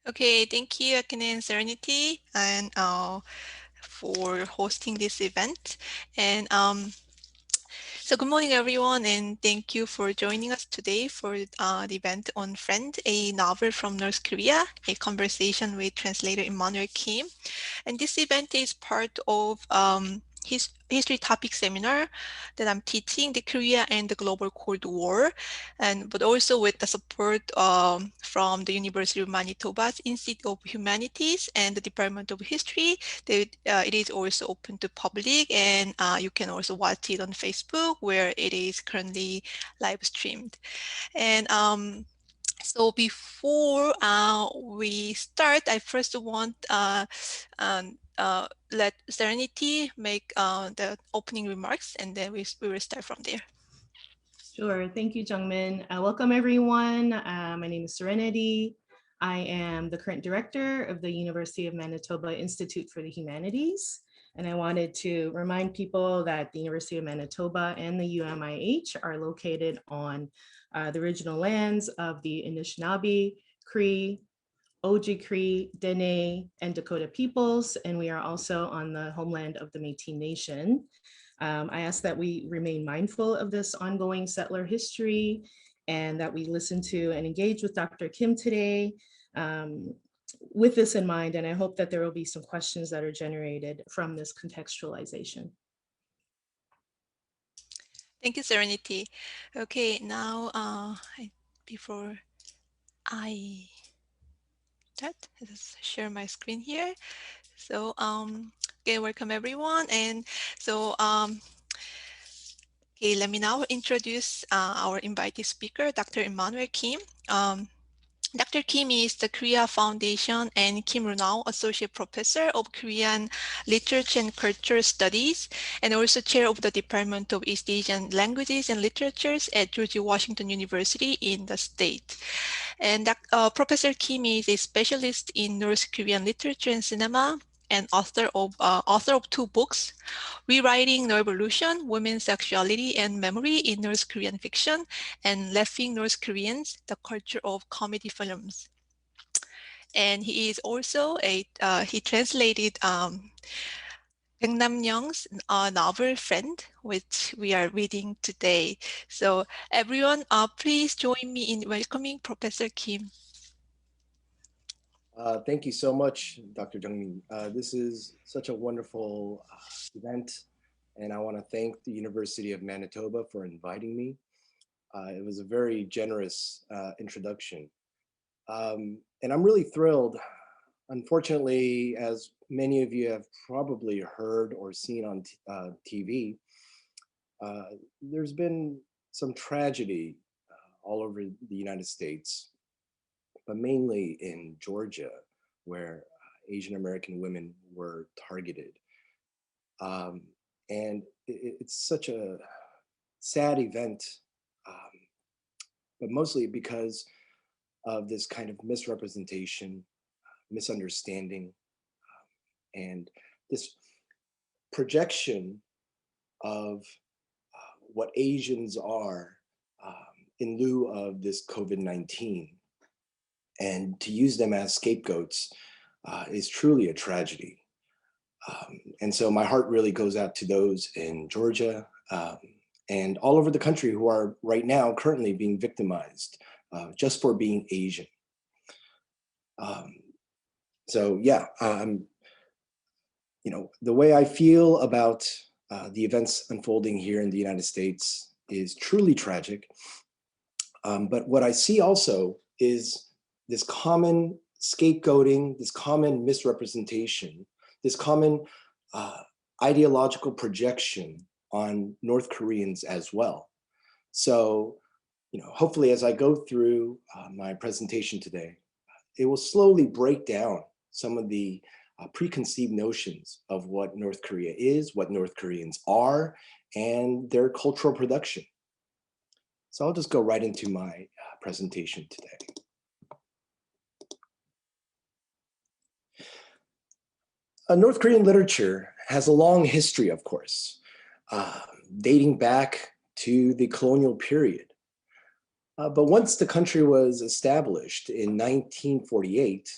Okay, thank you, Akane and Serenity, and for hosting this event. And so good morning, everyone, and thank you for joining us today for the event on Friend, a novel from North Korea, a conversation with translator Immanuel Kim. And this event is part of his history topic seminar that I'm teaching, the Korea and the Global Cold War, but also with the support from the University of Manitoba's Institute of Humanities and the Department of History. It is also open to public, and you can also watch it on Facebook, where it is currently live streamed. And so before we start, I first want let Serenity make the opening remarks, and then we will start from there. Sure. Thank you, Jeongmin. Welcome, everyone. My name is Serenity. I am the current director of the University of Manitoba Institute for the Humanities. And I wanted to remind people that the University of Manitoba and the UMIH are located on the original lands of the Anishinaabe, Cree, Oji-Cree, Dene, and Dakota peoples, and we are also on the homeland of the Métis Nation. I ask that we remain mindful of this ongoing settler history and that we listen to and engage with Dr. Kim today with this in mind, and I hope that there will be some questions that are generated from this contextualization. Thank you, Serenity. Okay, now before I start, let's share my screen here. So okay, welcome everyone, and so okay, let me now introduce our invited speaker, Dr. Immanuel Kim. Dr. Kim is the Korea Foundation and Kim-Renaud Associate Professor of Korean Literature and Cultural Studies, and also Chair of the Department of East Asian Languages and Literatures at George Washington University in the state. And Professor Kim is a specialist in North Korean literature and cinema, and author of two books, Rewriting the Revolution, Women's Sexuality and Memory in North Korean Fiction, and Laughing North Koreans, The Culture of Comedy Films. And he is also he translated Nam-Nyong's novel Friend, which we are reading today. So everyone, please join me in welcoming Professor Kim. Thank you so much, Dr. Jeongmin. This is such a wonderful event, and I want to thank the University of Manitoba for inviting me. It was a very generous introduction. And I'm really thrilled. Unfortunately, as many of you have probably heard or seen on TV, there's been some tragedy all over the United States, but mainly in Georgia, where Asian American women were targeted. And it's such a sad event, but mostly because of this kind of misrepresentation, misunderstanding, and this projection of what Asians are in lieu of this COVID-19. And to use them as scapegoats is truly a tragedy. And so my heart really goes out to those in Georgia and all over the country who are right now currently being victimized just for being Asian. So yeah, you know, the way I feel about the events unfolding here in the United States is truly tragic. But what I see also is this common scapegoating, this common misrepresentation, this common ideological projection on North Koreans as well. So, you know, hopefully as I go through my presentation today, it will slowly break down some of the preconceived notions of what North Korea is, what North Koreans are, and their cultural production. So I'll just go right into my presentation today. North Korean literature has a long history, of course, dating back to the colonial period. But once the country was established in 1948,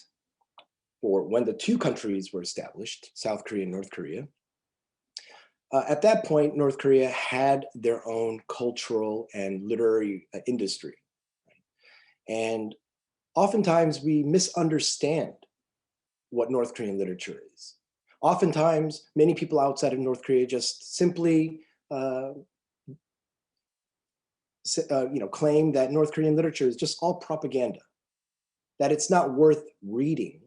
or when the two countries were established, South Korea and North Korea, at that point, North Korea had their own cultural and literary industry. And oftentimes we misunderstand what North Korean literature is. Oftentimes, many people outside of North Korea just simply claim that North Korean literature is just all propaganda, that it's not worth reading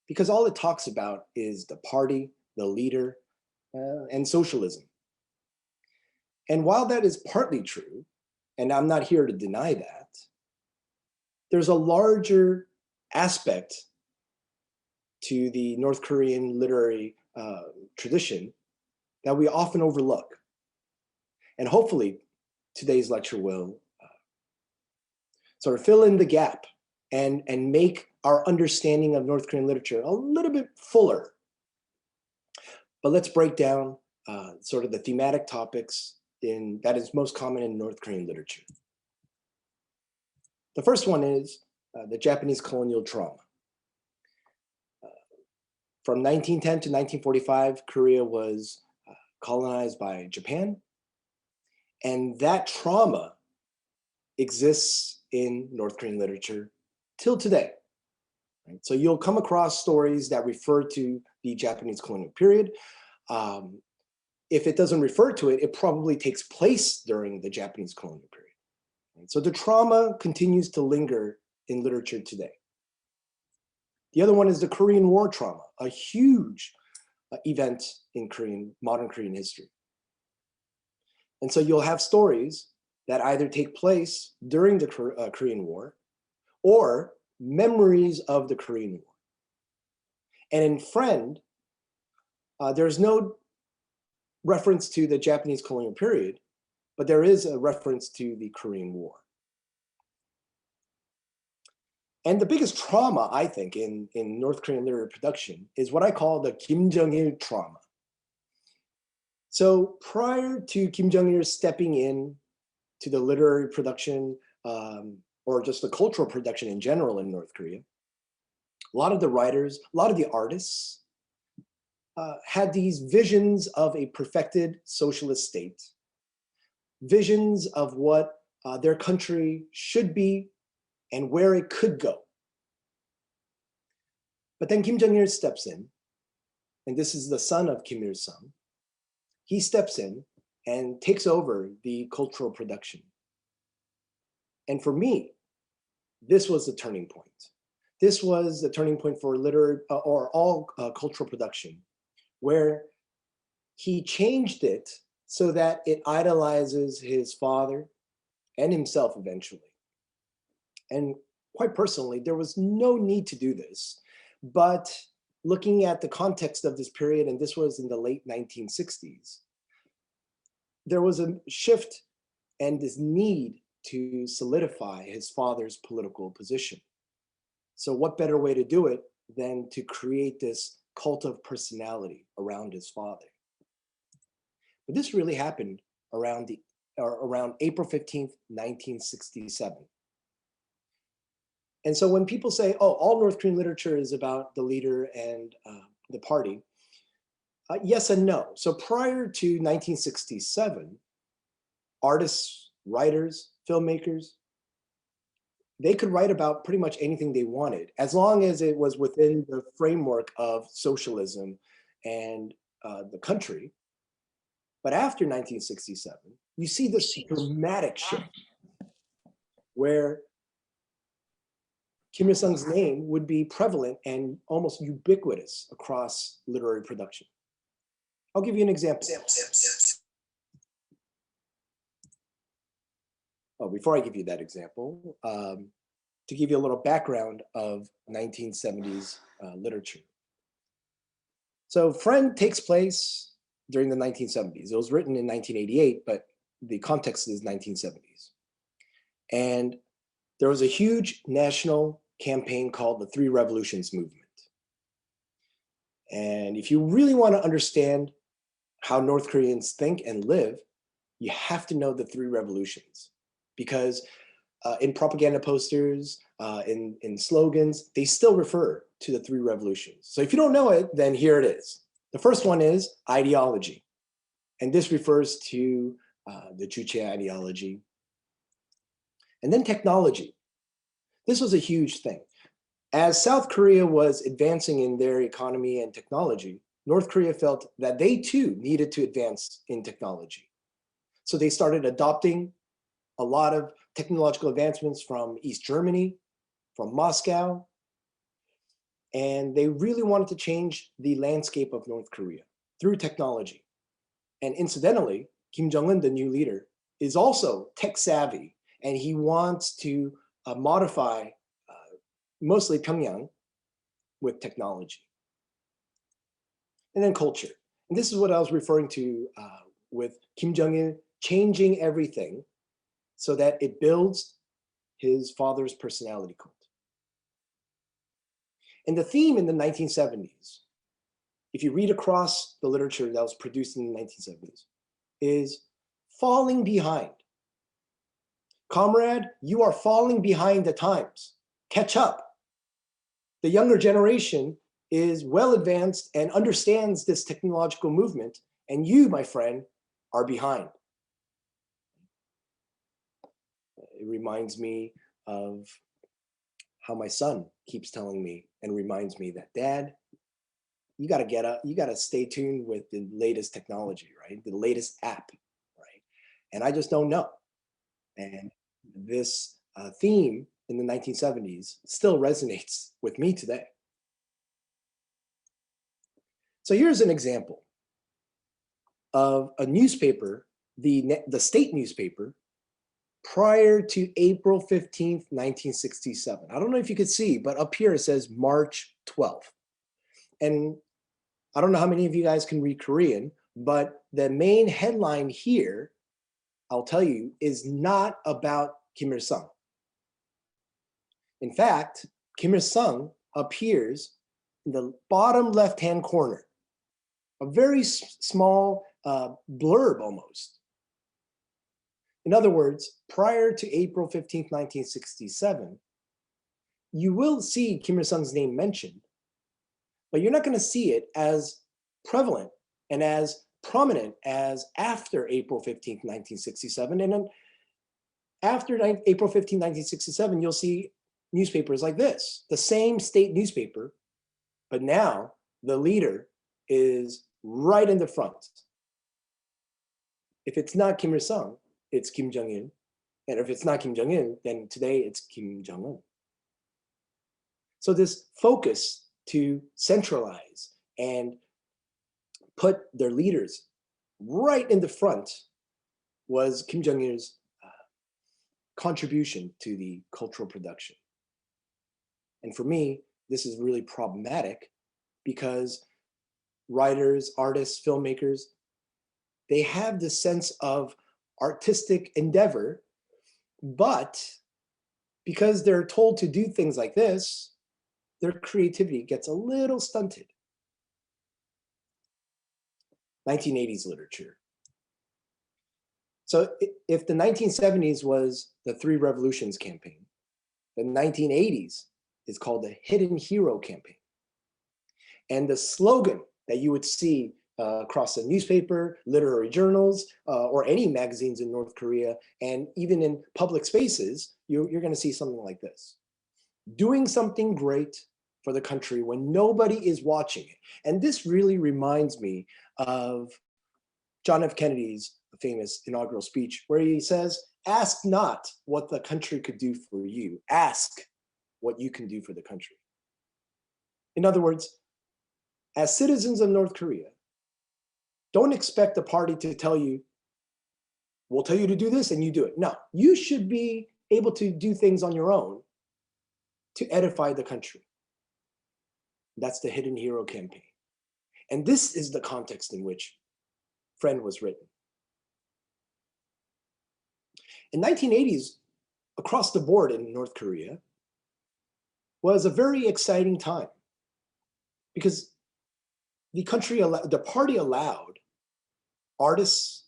because all it talks about is the party, the leader, and socialism. And while that is partly true, and I'm not here to deny that, there's a larger aspect to the North Korean literary tradition that we often overlook. And hopefully today's lecture will sort of fill in the gap and make our understanding of North Korean literature a little bit fuller. But let's break down sort of the thematic topics that is most common in North Korean literature. The first one is the Japanese colonial trauma. From 1910 to 1945, Korea was colonized by Japan. And that trauma exists in North Korean literature till today. Right? So you'll come across stories that refer to the Japanese colonial period. If it doesn't refer to it, it probably takes place during the Japanese colonial period. Right? So the trauma continues to linger in literature today. The other one is the Korean War trauma, a huge event in modern Korean history. And so you'll have stories that either take place during the Korean War or memories of the Korean War. And in Friend, there's no reference to the Japanese colonial period, but there is a reference to the Korean War. And the biggest trauma, I think, in North Korean literary production is what I call the Kim-Jong-Il trauma. So prior to Kim Jong-il stepping in to the literary production or just the cultural production in general in North Korea, a lot of the writers, a lot of the artists had these visions of a perfected socialist state, visions of what their country should be and where it could go. But then Kim Jong-il steps in, and this is the son of Kim Il-sung. He steps in and takes over the cultural production. And for me, this was the turning point. This was the turning point for literary or all cultural production, where he changed it so that it idolizes his father and himself eventually. And quite personally, there was no need to do this, but looking at the context of this period, and this was in the late 1960s, there was a shift and this need to solidify his father's political position. So what better way to do it than to create this cult of personality around his father? But this really happened around April 15th, 1967. And so when people say, oh, all North Korean literature is about the leader and the party, yes and no. So prior to 1967, artists, writers, filmmakers, they could write about pretty much anything they wanted, as long as it was within the framework of socialism and the country. But after 1967, you see this dramatic shift where Kim Il-sung's name would be prevalent and almost ubiquitous across literary production. I'll give you an example. Oh, before I give you that example, to give you a little background of 1970s literature. So Friend takes place during the 1970s. It was written in 1988, but the context is 1970s. And there was a huge national campaign called the Three Revolutions movement. And if you really want to understand how North Koreans think and live, you have to know the three revolutions, because in propaganda posters, in slogans, they still refer to the three revolutions. So if you don't know it, then here it is. The first one is ideology. And this refers to the Juche ideology. And then technology. This was a huge thing. As South Korea was advancing in their economy and technology, North Korea felt that they too needed to advance in technology. So they started adopting a lot of technological advancements from East Germany, from Moscow, and they really wanted to change the landscape of North Korea through technology. And incidentally, Kim Jong-un, the new leader, is also tech savvy, and he wants to modify mostly Pyongyang with technology. And then culture. And this is what I was referring to with Kim Jong-il changing everything so that it builds his father's personality cult. And the theme in the 1970s, if you read across the literature that was produced in the 1970s, is falling behind. Comrade, you are falling behind the times. Catch up. The younger generation is well advanced and understands this technological movement, and you, my friend, are behind. It reminds me of how my son keeps telling me and reminds me that, Dad, you got to get up, you got to stay tuned with the latest technology, right? The latest app, right? And I just don't know. And this theme in the 1970s still resonates with me today. So here's an example of a newspaper, the state newspaper, prior to April 15th, 1967. I don't know if you could see, but up here it says March 12th. And I don't know how many of you guys can read Korean, but the main headline here, I'll tell you, is not about Kim Il-sung. In fact, Kim Il-sung appears in the bottom left-hand corner, a very small blurb almost. In other words, prior to April 15th, 1967, you will see Kim Il-sung's name mentioned, but you're not going to see it as prevalent and as prominent as after April 15th, 1967. And then after April 15th, 1967, you'll see newspapers like this, the same state newspaper, but now the leader is right in the front. If it's not Kim Il-sung, it's Kim Jong-il. And if it's not Kim Jong-il, then today it's Kim Jong-un. So this focus to centralize and put their leaders right in the front was Kim Jong-il's contribution to the cultural production. And for me, this is really problematic because writers, artists, filmmakers, they have this sense of artistic endeavor, but because they're told to do things like this, their creativity gets a little stunted. 1980s literature. So if the 1970s was the Three Revolutions campaign, the 1980s is called the Hidden Hero campaign. And the slogan that you would see across the newspaper, literary journals, or any magazines in North Korea, and even in public spaces, you're going to see something like this. Doing something great for the country when nobody is watching it. And this really reminds me of John F. Kennedy's famous inaugural speech, where he says, ask not what the country could do for you, ask what you can do for the country. In other words, as citizens of North Korea, don't expect the party to tell you, we'll tell you to do this and you do it. No, you should be able to do things on your own to edify the country. That's the Hidden Hero campaign. And this is the context in which Friend was written. In 1980s, across the board in North Korea, was a very exciting time because the party allowed artists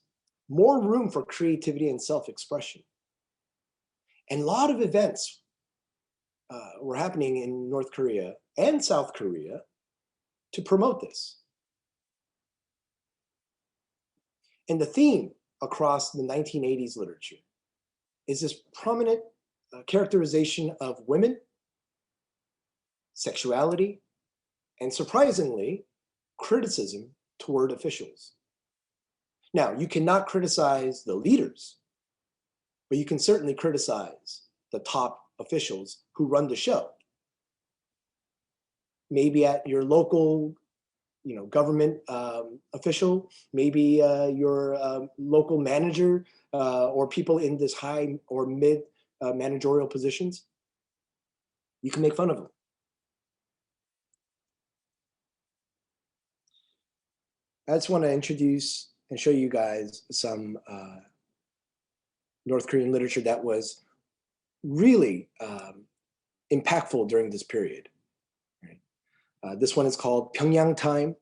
more room for creativity and self-expression. And a lot of events were happening in North Korea and South Korea to promote this. And the theme across the 1980s literature is this prominent characterization of women, sexuality, and surprisingly, criticism toward officials. Now, you cannot criticize the leaders, but you can certainly criticize the top officials who run the show. Maybe at your local government official, maybe your local manager or people in this high or mid managerial positions. You can make fun of them. I just want to introduce and show you guys some North Korean literature that was really impactful during this period. Right? This one is called Pyongyang Time,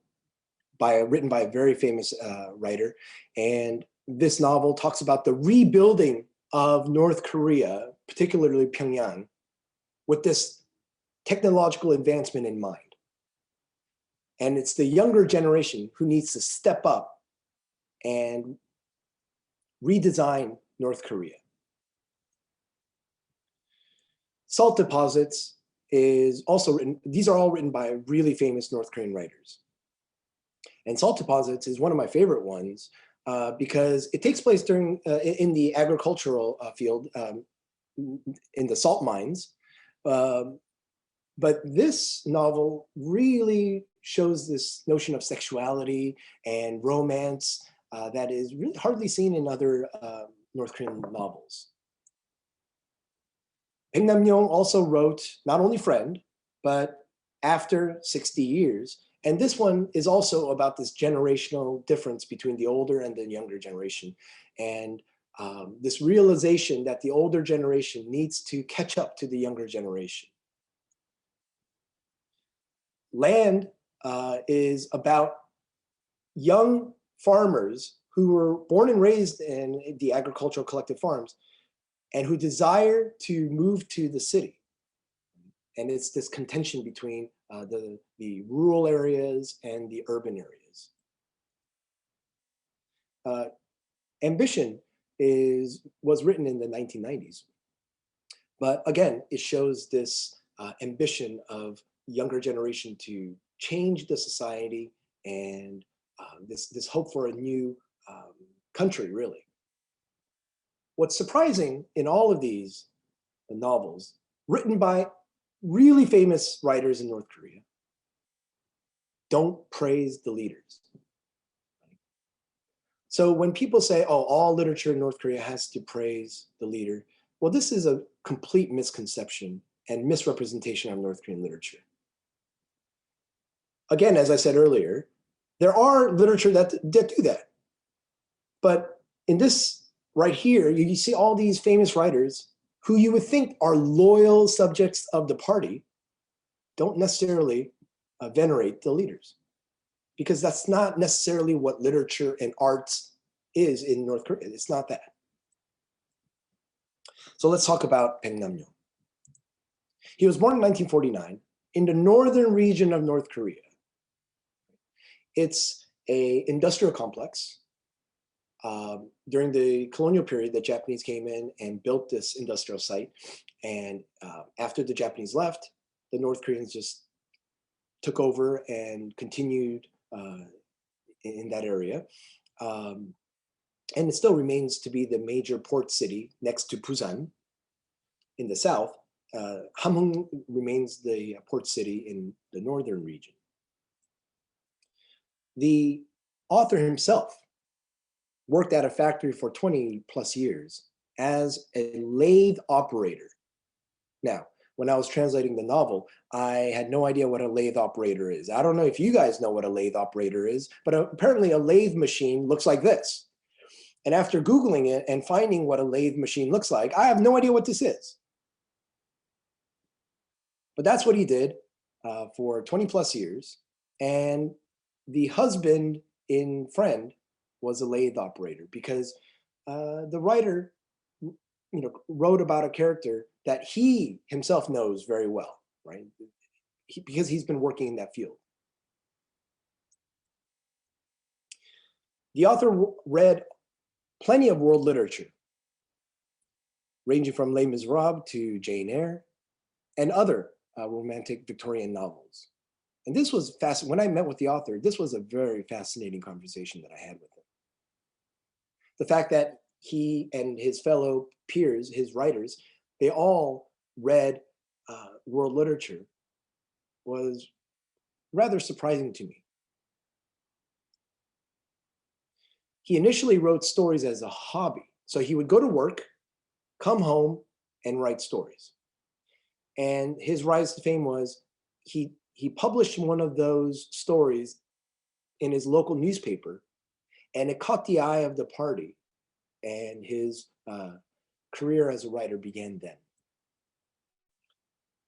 written by a very famous writer. And this novel talks about the rebuilding of North Korea, particularly Pyongyang, with this technological advancement in mind. And it's the younger generation who needs to step up and redesign North Korea. Salt Deposits is also written, these are all written by really famous North Korean writers. And Salt Deposits is one of my favorite ones because it takes place during in the agricultural field, in the salt mines. But this novel really shows this notion of sexuality and romance that is really hardly seen in other North Korean novels. Paek Nam-Nyong also wrote not only Friend, but After 60 Years. And this one is also about this generational difference between the older and the younger generation. And this realization that the older generation needs to catch up to the younger generation. Land is about young farmers who were born and raised in the agricultural collective farms and who desire to move to the city. And it's this contention between the rural areas and the urban areas. Ambition was written in the 1990s. But again, it shows this ambition of younger generation to change the society and this hope for a new country, really. What's surprising in all of these novels, written by really famous writers in North Korea, don't praise the leaders. So when people say, oh, all literature in North Korea has to praise the leader, well, this is a complete misconception and misrepresentation of North Korean literature. Again, as I said earlier, there are literature that do that. But in this right here, you see all these famous writers who you would think are loyal subjects of the party don't necessarily venerate the leaders, because that's not necessarily what literature and arts is in North Korea. It's not that. So let's talk about Paek Nam-Nyong. He was born in 1949 in the northern region of North Korea. It's an industrial complex. During the colonial period, the Japanese came in and built this industrial site. And after the Japanese left, the North Koreans just took over and continued in that area. And it still remains to be the major port city next to Busan in the south. Hamhung remains the port city in the northern region. The author himself worked at a factory for 20 plus years as a lathe operator. Now, when I was translating the novel, I had no idea what a lathe operator is. I don't know if you guys know what a lathe operator is, but apparently a lathe machine looks like this. And after Googling it and finding what a lathe machine looks like, I have no idea what this is. But that's what he did for 20 plus years. And the husband in Friend was a lathe operator, because the writer wrote about a character that he himself knows very well, right? Because he's been working in that field. The author read plenty of world literature, ranging from Les Miserables to Jane Eyre and other romantic Victorian novels. And this was when I met with the author, this was a very fascinating conversation that I had with him. The fact that he and his fellow peers, his writers, they all read world literature was rather surprising to me. He initially wrote stories as a hobby. So he would go to work, come home, and write stories. And his rise to fame was he published one of those stories in his local newspaper, and it caught the eye of the party, and his career as a writer began then.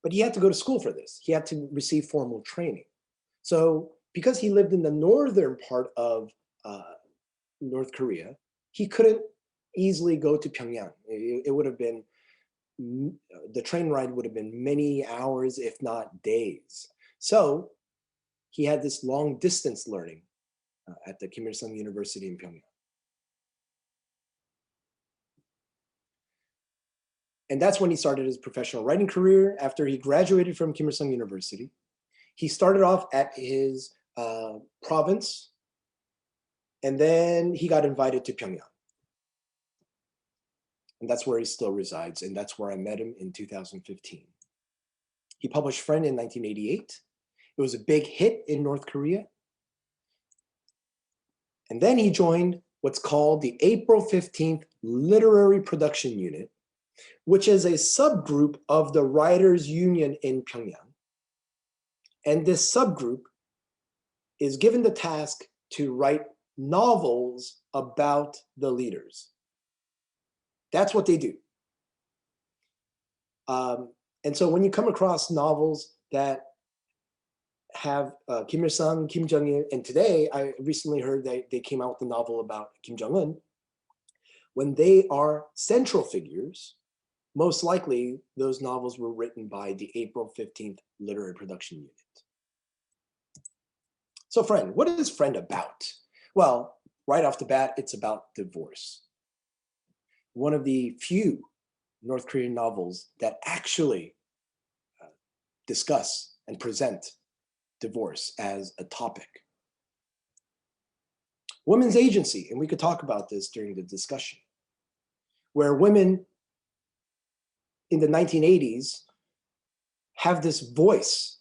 But he had to go to school for this. He had to receive formal training. So because he lived in the northern part of North Korea, he couldn't easily go to Pyongyang. It would have been, the train ride would have been many hours, if not days. So he had this long distance learning at the Kim-Il-sung University in Pyongyang. And that's when he started his professional writing career. After he graduated from Kim-Il-sung University, he started off at his province, and then he got invited to Pyongyang. And that's where he still resides, and that's where I met him in 2015. He published Friend in 1988. It was a big hit in North Korea. And then he joined what's called the April 15th Literary Production Unit, which is a subgroup of the Writers' Union in Pyongyang. And this subgroup is given the task to write novels about the leaders. That's what they do. And so when you come across novels that have Kim Il-sung, Kim Jong-il, and today I recently heard that they came out with a novel about Kim Jong-un, when they are central figures, most likely those novels were written by the April 15th Literary Production Unit. So Friend, what is Friend about? Well, right off the bat, it's about divorce. One of the few North Korean novels that actually discuss and present divorce as a topic. Women's agency, and we could talk about this during the discussion, where women in the 1980s have this voice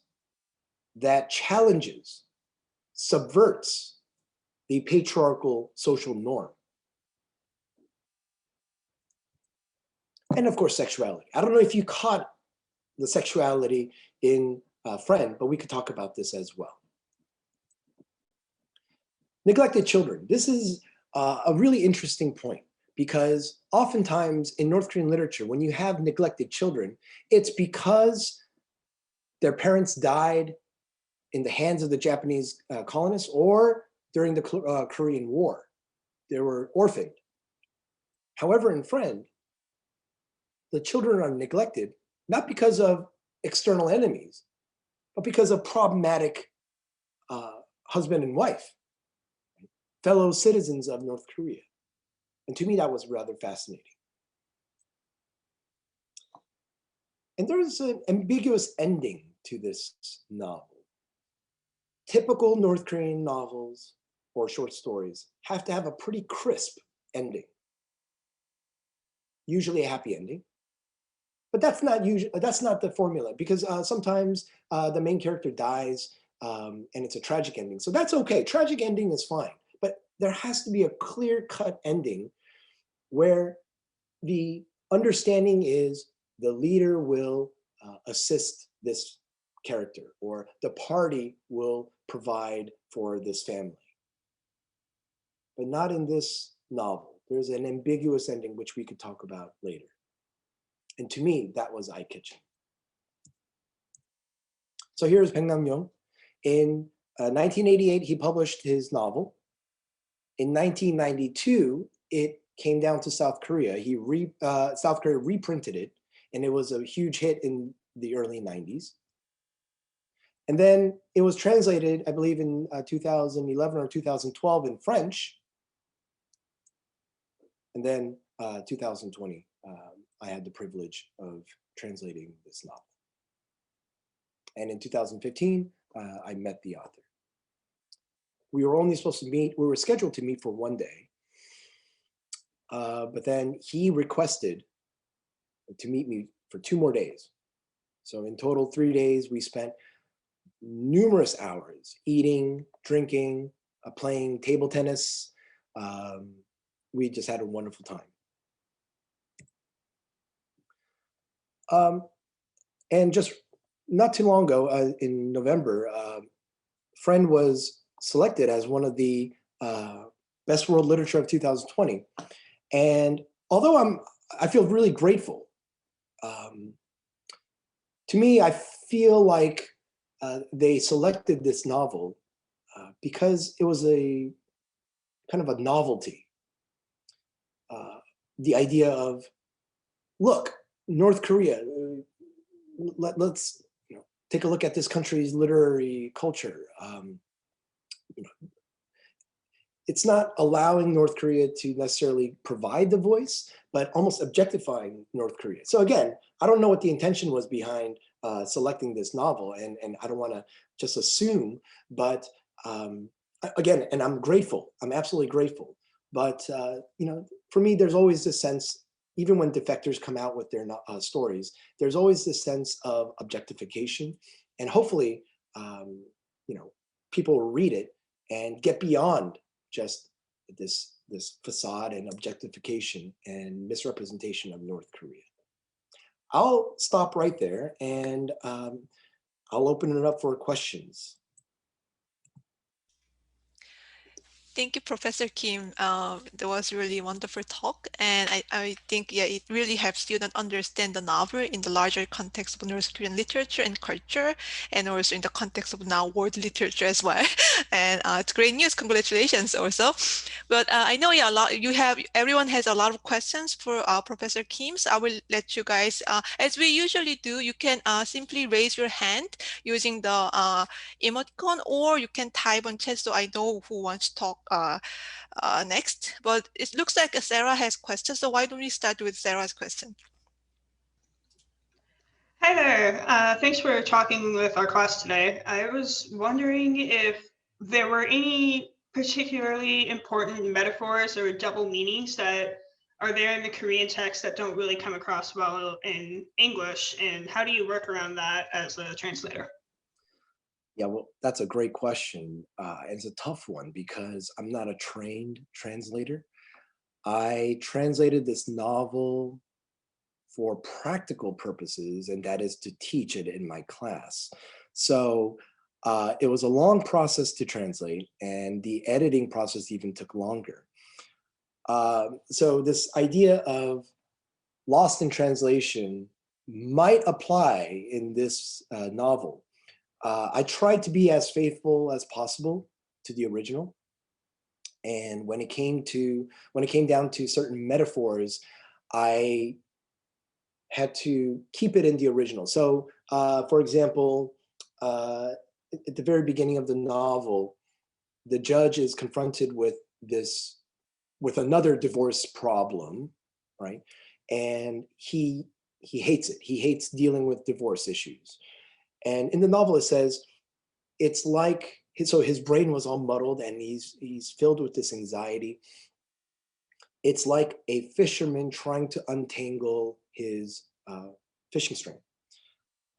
that challenges, subverts the patriarchal social norm. And of course, sexuality. I don't know if you caught the sexuality in Friend, but we could talk about this as well. Neglected children. This is a really interesting point, because oftentimes in North Korean literature, when you have neglected children, it's because their parents died in the hands of the Japanese colonists or during the Korean War. They were orphaned. However, in Friend, the children are neglected, not because of external enemies, but because of problematic husband and wife, fellow citizens of North Korea. And to me, that was rather fascinating. And there's an ambiguous ending to this novel. Typical North Korean novels or short stories have to have a pretty crisp ending. Usually a happy ending. But that's not the formula, because sometimes the main character dies and it's a tragic ending. So that's okay. Tragic ending is fine. But there has to be a clear-cut ending where the understanding is the leader will assist this character, or the party will provide for this family. But not in this novel. There's an ambiguous ending, which we could talk about later. And to me, that was eye-catching. So here's Nam-Nyong. In 1988, he published his novel. In 1992, it came down to South Korea. South Korea reprinted it, and it was a huge hit in the early 90s. And then it was translated, I believe, in 2011 or 2012 in French. And then 2020, I had the privilege of translating this novel. And in 2015, I met the author. We were only supposed to meet, we were scheduled to meet for one day. But then he requested to meet me for 2 more days. So in total, 3 days, we spent numerous hours eating, drinking, playing table tennis. We just had a wonderful time. And just not too long ago, in November, Friend was selected as one of the Best World Literature of 2020. And although I feel really grateful, to me, I feel like they selected this novel because it was a kind of a novelty. The idea of, look, North Korea, let's take a look at this country's literary culture. It's not allowing North Korea to necessarily provide the voice, but almost objectifying North Korea. So again, I don't know what the intention was behind selecting this novel, and I don't want to just assume, but again, and I'm grateful, I'm absolutely grateful. But for me, there's always this sense, even when defectors come out with their stories, there's always this sense of objectification, and hopefully, people will read it and get beyond just this facade and objectification and misrepresentation of North Korea. I'll stop right there, and I'll open it up for questions. Thank you, Professor Kim. That was really wonderful talk. And I think, yeah, it really helps students understand the novel in the larger context of North Korean literature and culture, and also in the context of now world literature as well. And it's great news. Congratulations also. But I know, yeah, everyone has a lot of questions for Professor Kim. So I will let you guys, as we usually do, you can simply raise your hand using the emoticon, or you can type on chat so I know who wants to talk next. But it looks like Sarah has questions, so why don't we start with Sarah's question? Hi there. Thanks for talking with our class today. I was wondering if there were any particularly important metaphors or double meanings that are there in the Korean text that don't really come across well in English, and how do you work around that as a translator? Yeah, well, that's a great question. It's a tough one because I'm not a trained translator. I translated this novel for practical purposes, and that is to teach it in my class. So it was a long process to translate, and the editing process even took longer. So this idea of lost in translation might apply in this novel. I tried to be as faithful as possible to the original. And when it came down to certain metaphors, I had to keep it in the original. So for example, at the very beginning of the novel, the judge is confronted with another divorce problem, right? And he hates it. He hates dealing with divorce issues. And in the novel, it says, it's like, so his brain was all muddled and he's filled with this anxiety. It's like a fisherman trying to untangle his fishing string.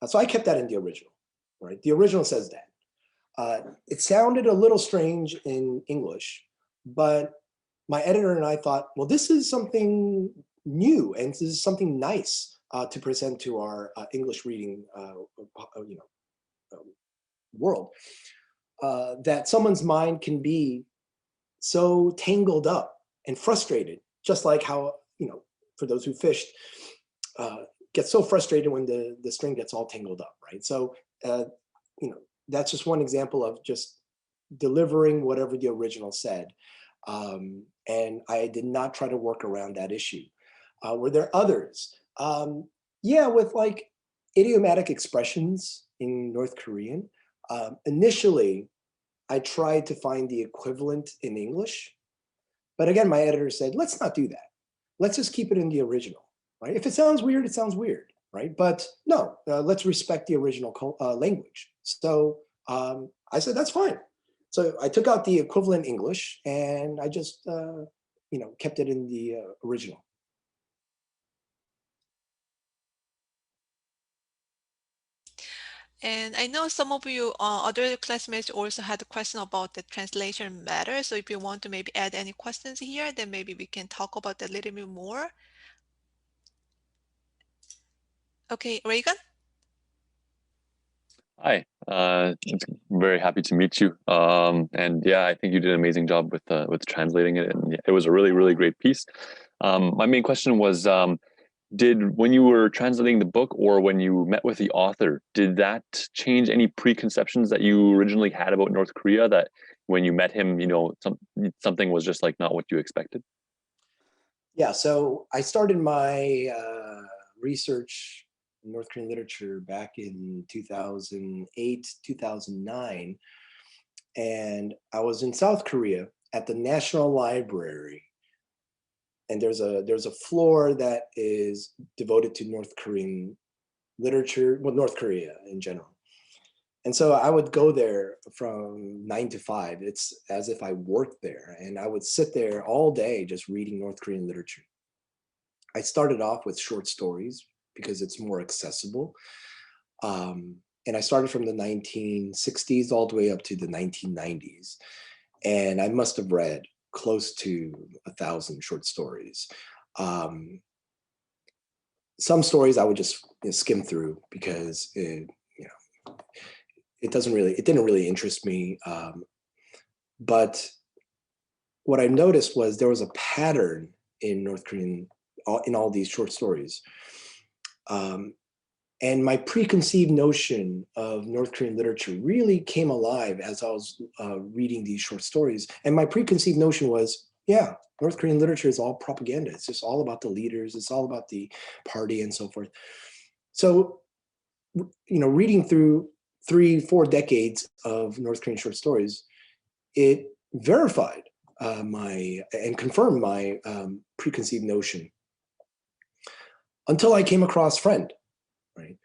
So I kept that in the original, right? The original says that. It sounded a little strange in English, but my editor and I thought, well, this is something new and this is something nice to present to our English reading world, that someone's mind can be so tangled up and frustrated, just like how, for those who fished, get so frustrated when the string gets all tangled up, right? So, that's just one example of just delivering whatever the original said. And I did not try to work around that issue. Were there others? Yeah, with like idiomatic expressions in North Korean. Initially, I tried to find the equivalent in English. But again, my editor said, let's not do that. Let's just keep it in the original, right? If it sounds weird, it sounds weird, right? But no, let's respect the original language. So I said, that's fine. So I took out the equivalent English and I just, kept it in the original. And I know some of you other classmates also had a question about the translation matter. So if you want to maybe add any questions here, then maybe we can talk about that a little bit more. Okay, Reagan? Hi, it's very happy to meet you. And yeah, I think you did an amazing job with translating it, and it was a really, really great piece. My main question was, when you were translating the book or when you met with the author, did that change any preconceptions that you originally had about North Korea, that when you met him, something was just like not what you expected? Yeah, so I started my research in North Korean literature back in 2008, 2009. And I was in South Korea at the National Library. And there's a floor that is devoted to North Korean literature, well, North Korea in general. And so I would go there from 9 to 5. It's as if I worked there, and I would sit there all day just reading North Korean literature. I started off with short stories because it's more accessible. And I started from the 1960s all the way up to the 1990s. And I must have read close to 1,000 short stories. Some stories I would just skim through because it didn't really interest me. But what I noticed was there was a pattern in North Korean, in all these short stories. And my preconceived notion of North Korean literature really came alive as I was reading these short stories. And my preconceived notion was, yeah, North Korean literature is all propaganda. It's just all about the leaders. It's all about the party and so forth. So, reading through 3-4 decades of North Korean short stories, it verified and confirmed my preconceived notion until I came across Friend. Right?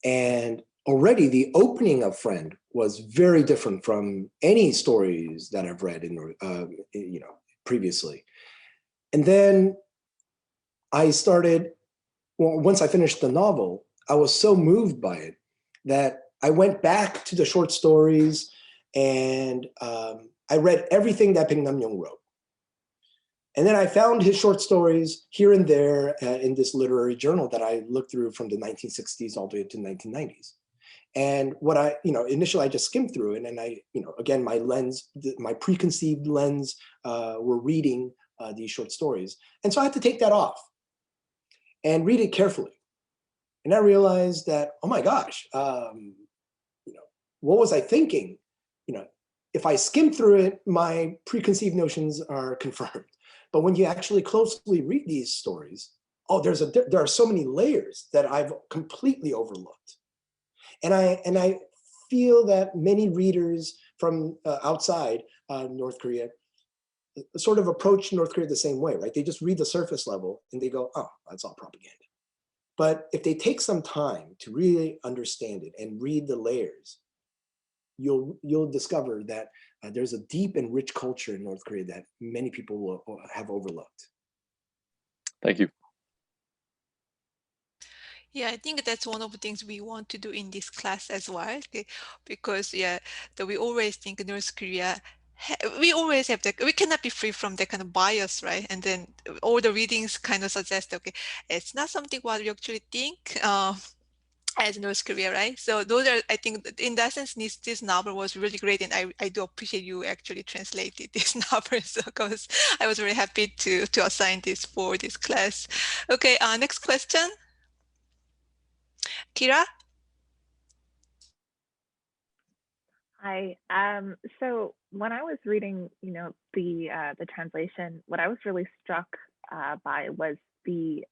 And already the opening of Friend was very different from any stories that I've read previously. And then I started, once I finished the novel, I was so moved by it that I went back to the short stories and I read everything that Nam-Nyong wrote. And then I found his short stories here and there in this literary journal that I looked through from the 1960s all the way to the 1990s. And what initially I just skimmed through it, and I, again, my lens, my preconceived lens were reading these short stories. And so I had to take that off and read it carefully. And I realized that, oh my gosh, what was I thinking? If I skim through it, my preconceived notions are confirmed. But when you actually closely read these stories, there are so many layers that I've completely overlooked. And I feel that many readers from outside North Korea sort of approach North Korea the same way, right? They just read the surface level and they go, oh, that's all propaganda. But if they take some time to really understand it and read the layers, you'll discover that there's a deep and rich culture in North Korea that many people will have overlooked. Thank you. Yeah, I think that's one of the things we want to do in this class as well, okay? Because that we always think North Korea, we always have that, we cannot be free from that kind of bias, right? And then all the readings kind of suggest, okay, it's not something what we actually think as North Korea, right? So those are, I think in that sense, this novel was really great. And I do appreciate you actually translated this novel, because I was very happy to assign this for this class. Okay, next question. Kira? Hi. So when I was reading, the translation, what I was really struck by was the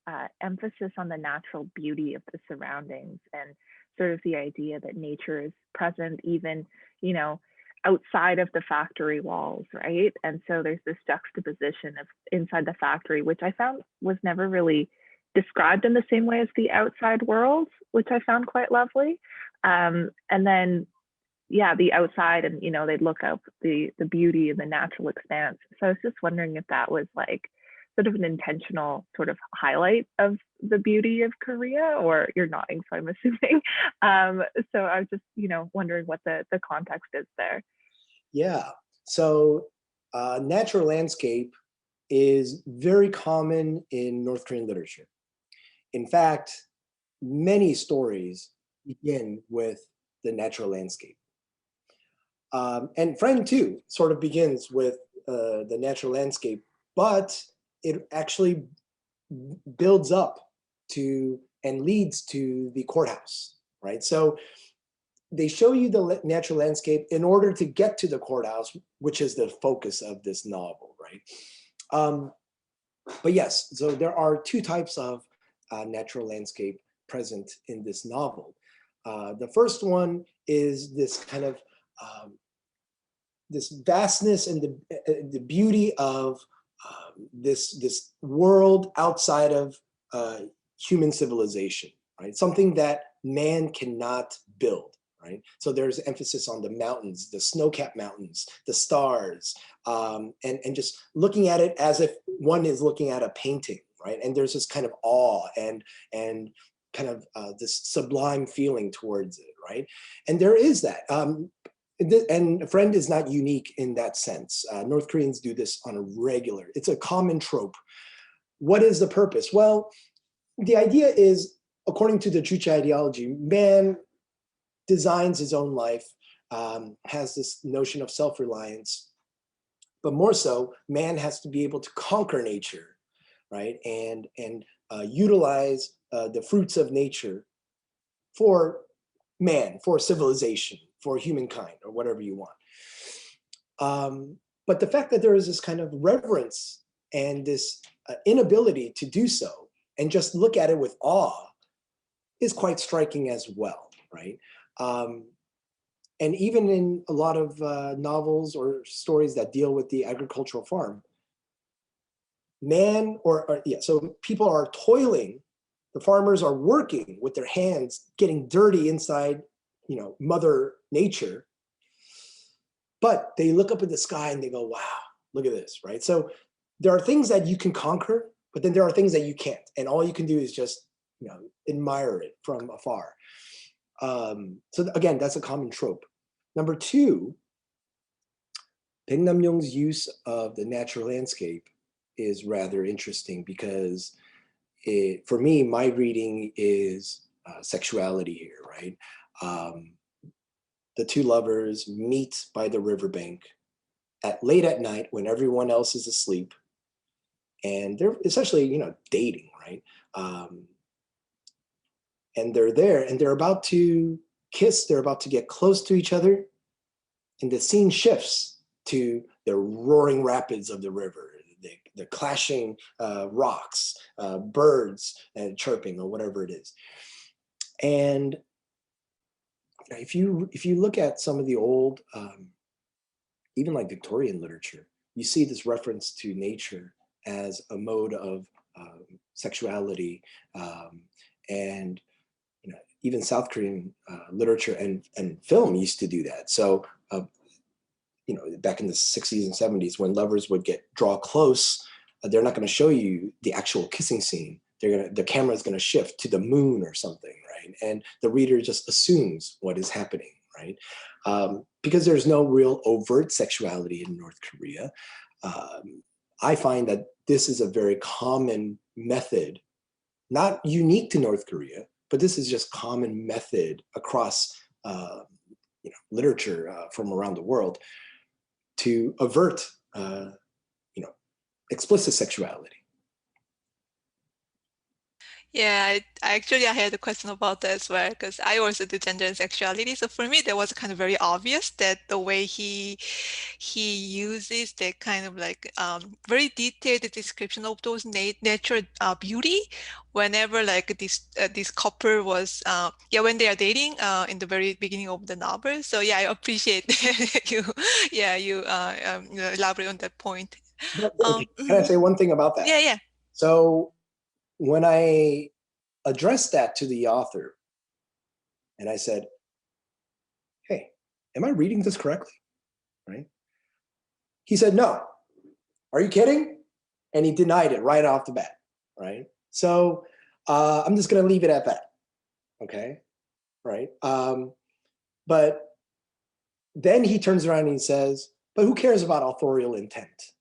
emphasis on the natural beauty of the surroundings and sort of the idea that nature is present even, you know, outside of the factory walls, right? And so there's this juxtaposition of inside the factory, which I found was never really described in the same way as the outside world, which I found quite lovely. And then yeah, the outside and they'd look up the beauty and the natural expanse. So I was just wondering if that was like sort of an intentional sort of highlight of the beauty of Korea, or you're nodding, so I'm assuming. So I was just wondering what the context is there. Yeah, so natural landscape is very common in North Korean literature. In fact, many stories begin with the natural landscape. And Friend too sort of begins with the natural landscape, but it actually builds up to and leads to the courthouse, right? So they show you the natural landscape in order to get to the courthouse, which is the focus of this novel, right? But yes, so there are two types of natural landscape present in this novel. The first one is this kind of this vastness and the beauty of this world outside of human civilization, right? Something that man cannot build, right? So there's emphasis on the mountains, the snow-capped mountains, the stars, and just looking at it as if one is looking at a painting, right? And there's this kind of awe and kind of this sublime feeling towards it, right? And there is that. And Friend is not unique in that sense. North Koreans do this on a regular. It's a common trope. What is the purpose? Well, the idea is, according to the Juche ideology, man designs his own life, has this notion of self-reliance, but more so, man has to be able to conquer nature, right? And utilize the fruits of nature for man, for civilization, for humankind, or whatever you want. But the fact that there is this kind of reverence and this inability to do so and just look at it with awe is quite striking as well, right? And even in a lot of novels or stories that deal with the agricultural farm, so people are toiling, the farmers are working with their hands, getting dirty inside, Mother Nature, but they look up at the sky and they go, wow, look at this, right? So there are things that you can conquer, but then there are things that you can't. And all you can do is just, admire it from afar. So again, that's a common trope. Number two, Nam-Nyong's use of the natural landscape is rather interesting because for me, my reading is sexuality here, right? The two lovers meet by the riverbank late at night when everyone else is asleep, and they're essentially, dating, right? And they're there, and they're about to kiss. They're about to get close to each other, and the scene shifts to the roaring rapids of the river, the clashing rocks, birds and chirping or whatever it is. And if you look at some of the old, even like Victorian literature, you see this reference to nature as a mode of sexuality, and even South Korean literature and film used to do that. So back in the 60s and 70s, when lovers would draw close, they're not going to show you the actual kissing scene. The camera is going to shift to the moon or something, right? And the reader just assumes what is happening, right? Because there's no real overt sexuality in North Korea. I find that this is a very common method, not unique to North Korea, but this is just common method across literature from around the world to avert explicit sexuality. Yeah, I had a question about that as well because I also do gender and sexuality. So for me, that was kind of very obvious that the way he uses that kind of like very detailed description of those natural beauty whenever like this couple was when they are dating in the very beginning of the novel. So yeah, I appreciate you elaborate on that point. Okay, can I say one thing about that? Yeah. So when I addressed that to the author and I said, hey, am I reading this correctly? Right? He said, no. Are you kidding? And he denied it right off the bat, right? So I'm just going to leave it at that, okay? Right? But then he turns around and he says, but who cares about authorial intent,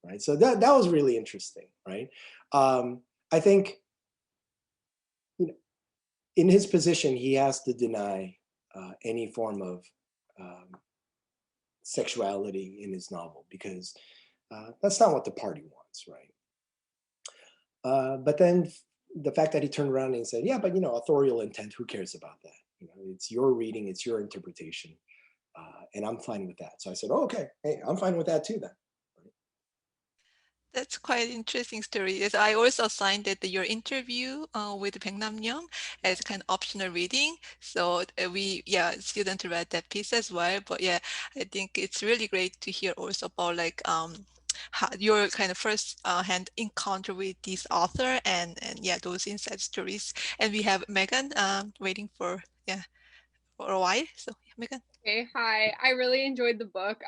right? So that was really interesting, right? I think, you know, in his position, he has to deny any form of sexuality in his novel because that's not what the party wants, right? But then the fact that he turned around and said, yeah, but authorial intent, who cares about that? It's your reading, it's your interpretation, and I'm fine with that. So I said, oh, okay, hey, I'm fine with that too then. That's quite an interesting story. Yes, I also assigned that your interview with Nam-Nyong as kind of optional reading. So students read that piece as well. But yeah, I think it's really great to hear also about like your kind of first hand encounter with this author and yeah, those inside stories. And we have Megan waiting for a while. So yeah, Megan. Hey, hi. I really enjoyed the book.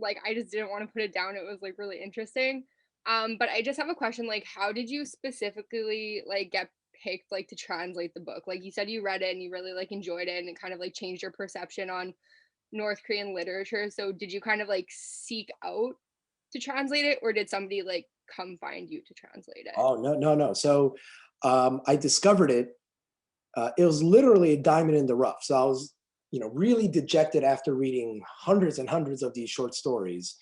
Like I just didn't want to put it down. It was like really interesting. But I just have a question, like how did you specifically like get picked like to translate the book? Like you said you read it and you really like enjoyed it and it kind of like changed your perception on North Korean literature. So did you kind of like seek out to translate it or did somebody like come find you to translate it? Oh, no. So I discovered it. It was literally a diamond in the rough. So I was, really dejected after reading hundreds and hundreds of these short stories.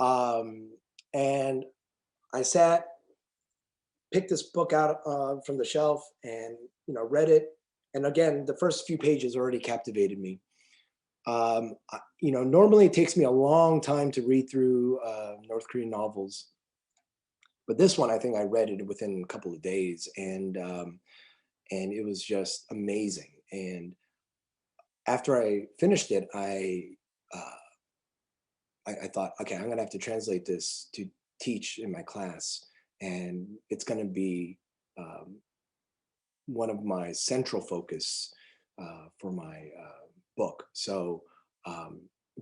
And I picked this book out from the shelf and, read it. And again, the first few pages already captivated me. Normally it takes me a long time to read through North Korean novels. But this one, I think I read it within a couple of days and it was just amazing. And after I finished it, I thought, okay, I'm going to have to translate this to teach in my class. And it's going to be one of my central focus for my book. So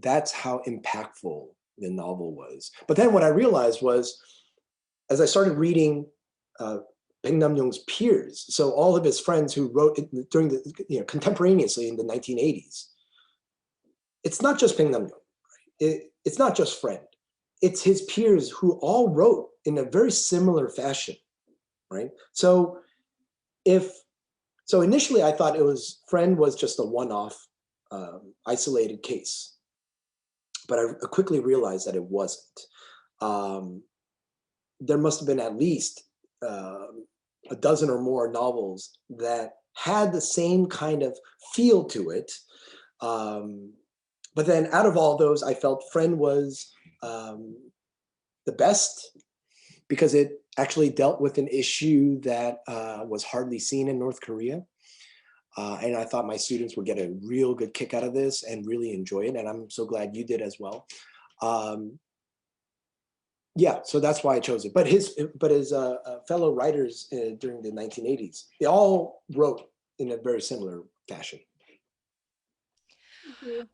that's how impactful the novel was. But then what I realized was, as I started reading Nam-Nyong's peers, so all of his friends who wrote during the, contemporaneously in the 1980s, it's not just Nam-Nyong, right? It's not just Friend. It's his peers who all wrote in a very similar fashion, right? So initially I thought Friend was just a one-off isolated case, but I quickly realized that it wasn't. There must have been at least a dozen or more novels that had the same kind of feel to it. But then out of all those, I felt Friend was the best because it actually dealt with an issue that was hardly seen in North Korea. And I thought my students would get a real good kick out of this and really enjoy it. And I'm so glad you did as well. Yeah, so that's why I chose it. But his fellow writers during the 1980s, they all wrote in a very similar fashion. Thank you.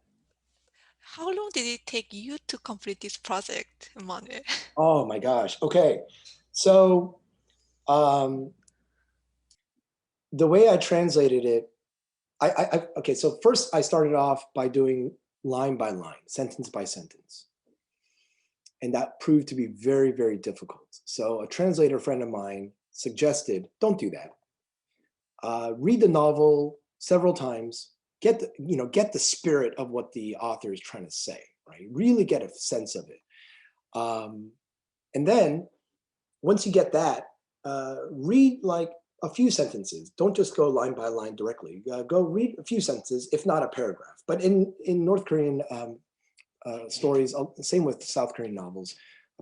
How long did it take you to complete this project, Immanuel? Oh my gosh. Okay. So the way I translated it, okay, so first I started off by doing line by line, sentence by sentence. And that proved to be very, very difficult. So a translator friend of mine suggested, don't do that. Read the novel several times, get the spirit of what the author is trying to say, right? Really get a sense of it. And then once you get that, read like a few sentences. Don't just go line by line directly. Go read a few sentences, if not a paragraph. But in North Korean stories, same with South Korean novels,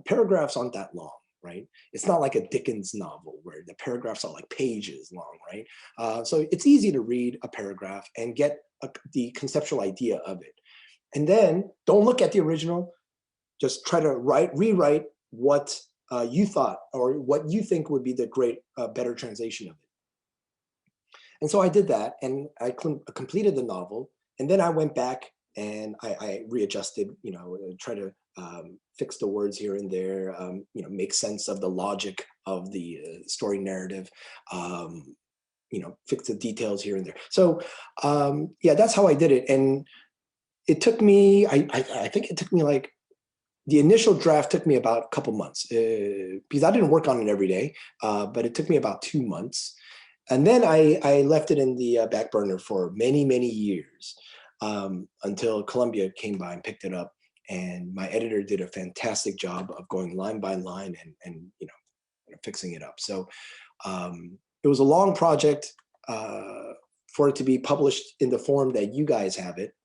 paragraphs aren't that long, right? It's not like a Dickens novel where the paragraphs are like pages long, right? So it's easy to read a paragraph and get the conceptual idea of it. And then don't look at the original, just try to rewrite what you thought or what you think would be the great, better translation of it. And so I did that, and I completed the novel, and then I went back and I readjusted, you know, try to fix the words here and there, you know, make sense of the logic of the story narrative, you know, fix the details here and there. So yeah, that's how I did it. And it took me, I think it took me like, the initial draft took me about a couple months because I didn't work on it every day, but it took me about 2 months. And then I left it in the back burner for many, many years until Columbia came by and picked it up. And my editor did a fantastic job of going line by line and you know, fixing it up. So it was a long project for it to be published in the form that you guys have it.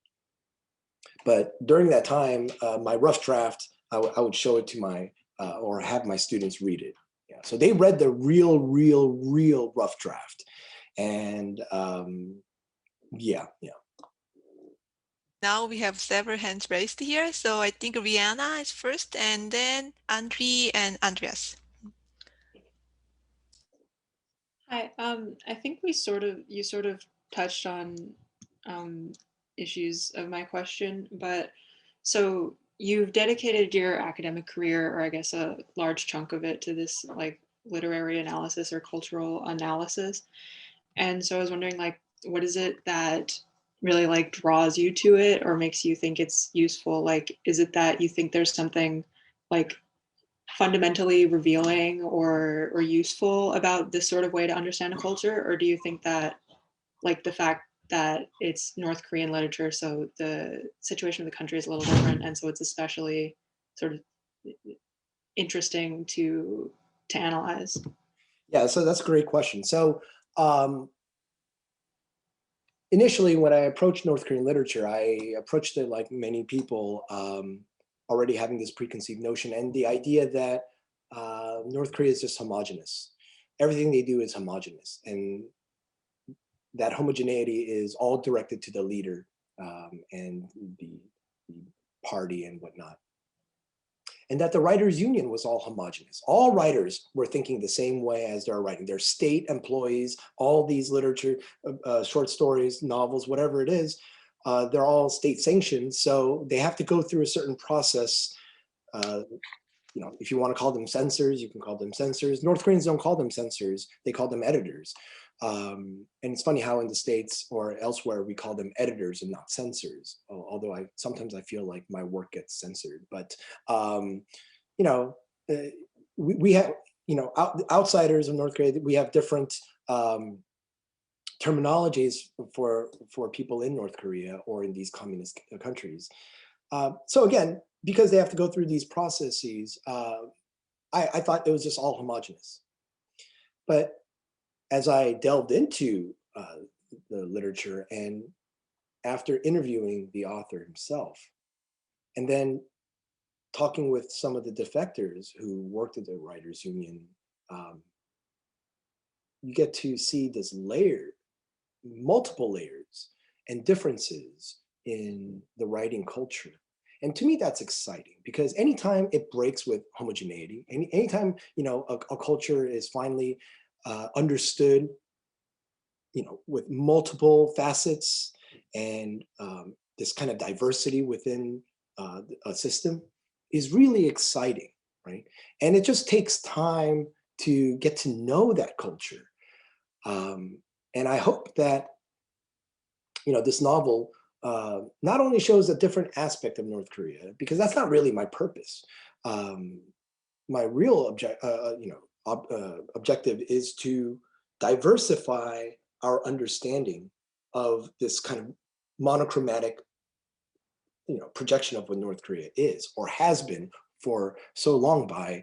But during that time, my rough draft, I would show it to my, or have my students read it. Yeah. So they read the real rough draft. And yeah. Now we have several hands raised here. So I think Rihanna is first, and then Andre and Andreas. Hi, I think you sort of touched on issues of my question, but so you've dedicated your academic career, or I guess a large chunk of it, to this like literary analysis or cultural analysis. And so I was wondering, like, what is it that really like draws you to it or makes you think it's useful? Like, is it that you think there's something like fundamentally revealing or useful about this sort of way to understand a culture? Or do you think that like the fact that it's North Korean literature, so the situation of the country is a little different, and so it's especially sort of interesting to analyze? Yeah, so that's a great question. So initially when I approached North Korean literature, I approached it like many people, already having this preconceived notion and the idea that North Korea is just homogenous. Everything they do is homogenous, and that homogeneity is all directed to the leader and the party and whatnot. And that the writers' union was all homogenous. All writers were thinking the same way as they're writing. They're state employees, all these literature, short stories, novels, whatever it is, they're all state sanctioned. So they have to go through a certain process. You know, if you want to call them censors, you can call them censors. North Koreans don't call them censors, they call them editors. And it's funny how in the States or elsewhere, we call them editors and not censors. Although sometimes I feel like my work gets censored, but you know, we have, you know, outsiders of North Korea, we have different terminologies for people in North Korea or in these communist countries. So again, because they have to go through these processes, I thought it was just all homogenous. But as I delved into the literature and after interviewing the author himself, and then talking with some of the defectors who worked at the Writers' Union, you get to see this multiple layers and differences in the writing culture. And to me, that's exciting because anytime it breaks with homogeneity, anytime, you know, a culture is finally understood, you know, with multiple facets and this kind of diversity within a system is really exciting, right? And it just takes time to get to know that culture. And I hope that, you know, this novel not only shows a different aspect of North Korea, because that's not really my purpose. My real objective is to diversify our understanding of this kind of monochromatic, you know, projection of what North Korea is or has been for so long by,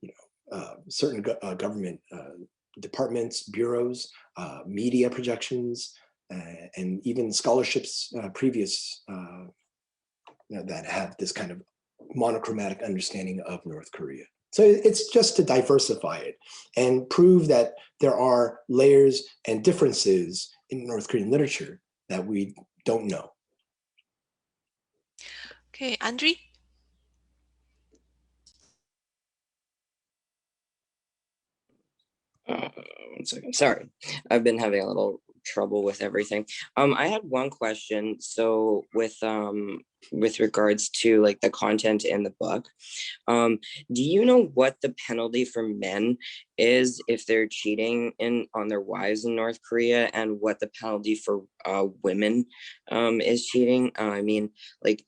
you know, certain government departments, bureaus, media projections, and even scholarships previous that have this kind of monochromatic understanding of North Korea. So it's just to diversify it and prove that there are layers and differences in North Korean literature that we don't know. Okay, Andre? One second. Sorry, I've been having a little trouble with everything. I had one question. So with regards to like the content in the book, do you know what the penalty for men is if they're cheating on their wives in North Korea, and what the penalty for women is cheating? I mean, like,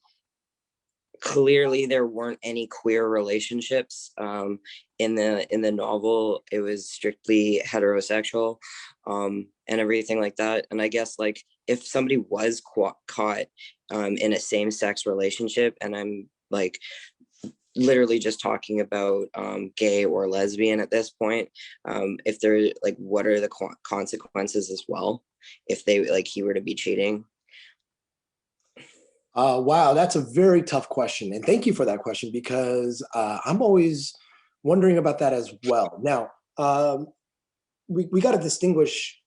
clearly there weren't any queer relationships in the novel. It was strictly heterosexual and everything like that. And I guess like if somebody was caught in a same-sex relationship, and I'm like literally just talking about gay or lesbian at this point, if they're like, what are the consequences as well if they like he were to be cheating? Wow, that's a very tough question. And thank you for that question, because I'm always wondering about that as well. Now, we got to distinguish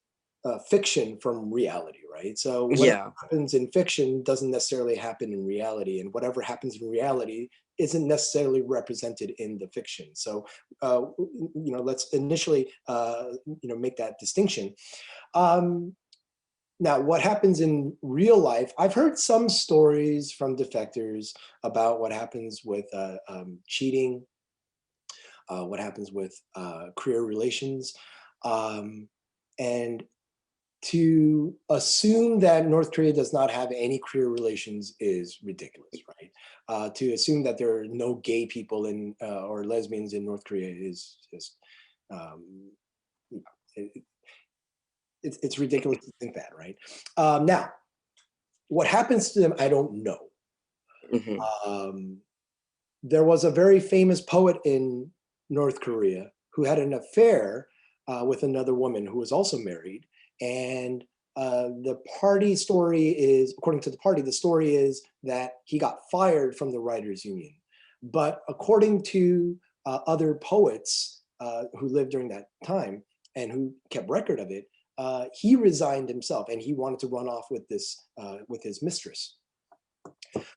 fiction from reality, right? So what happens in fiction doesn't necessarily happen in reality, and whatever happens in reality isn't necessarily represented in the fiction. So, let's initially, make that distinction. Now, what happens in real life, I've heard some stories from defectors about what happens with cheating, what happens with career relations. And to assume that North Korea does not have any career relations is ridiculous, right? To assume that there are no gay people or lesbians in North Korea is just, it's ridiculous to think that, right? Now, what happens to them, I don't know. There was a very famous poet in North Korea who had an affair with another woman who was also married. And the party story is, according to the party, the story is that he got fired from the writers' union. But according to other poets who lived during that time and who kept record of it, he resigned himself, and he wanted to run off with this with his mistress.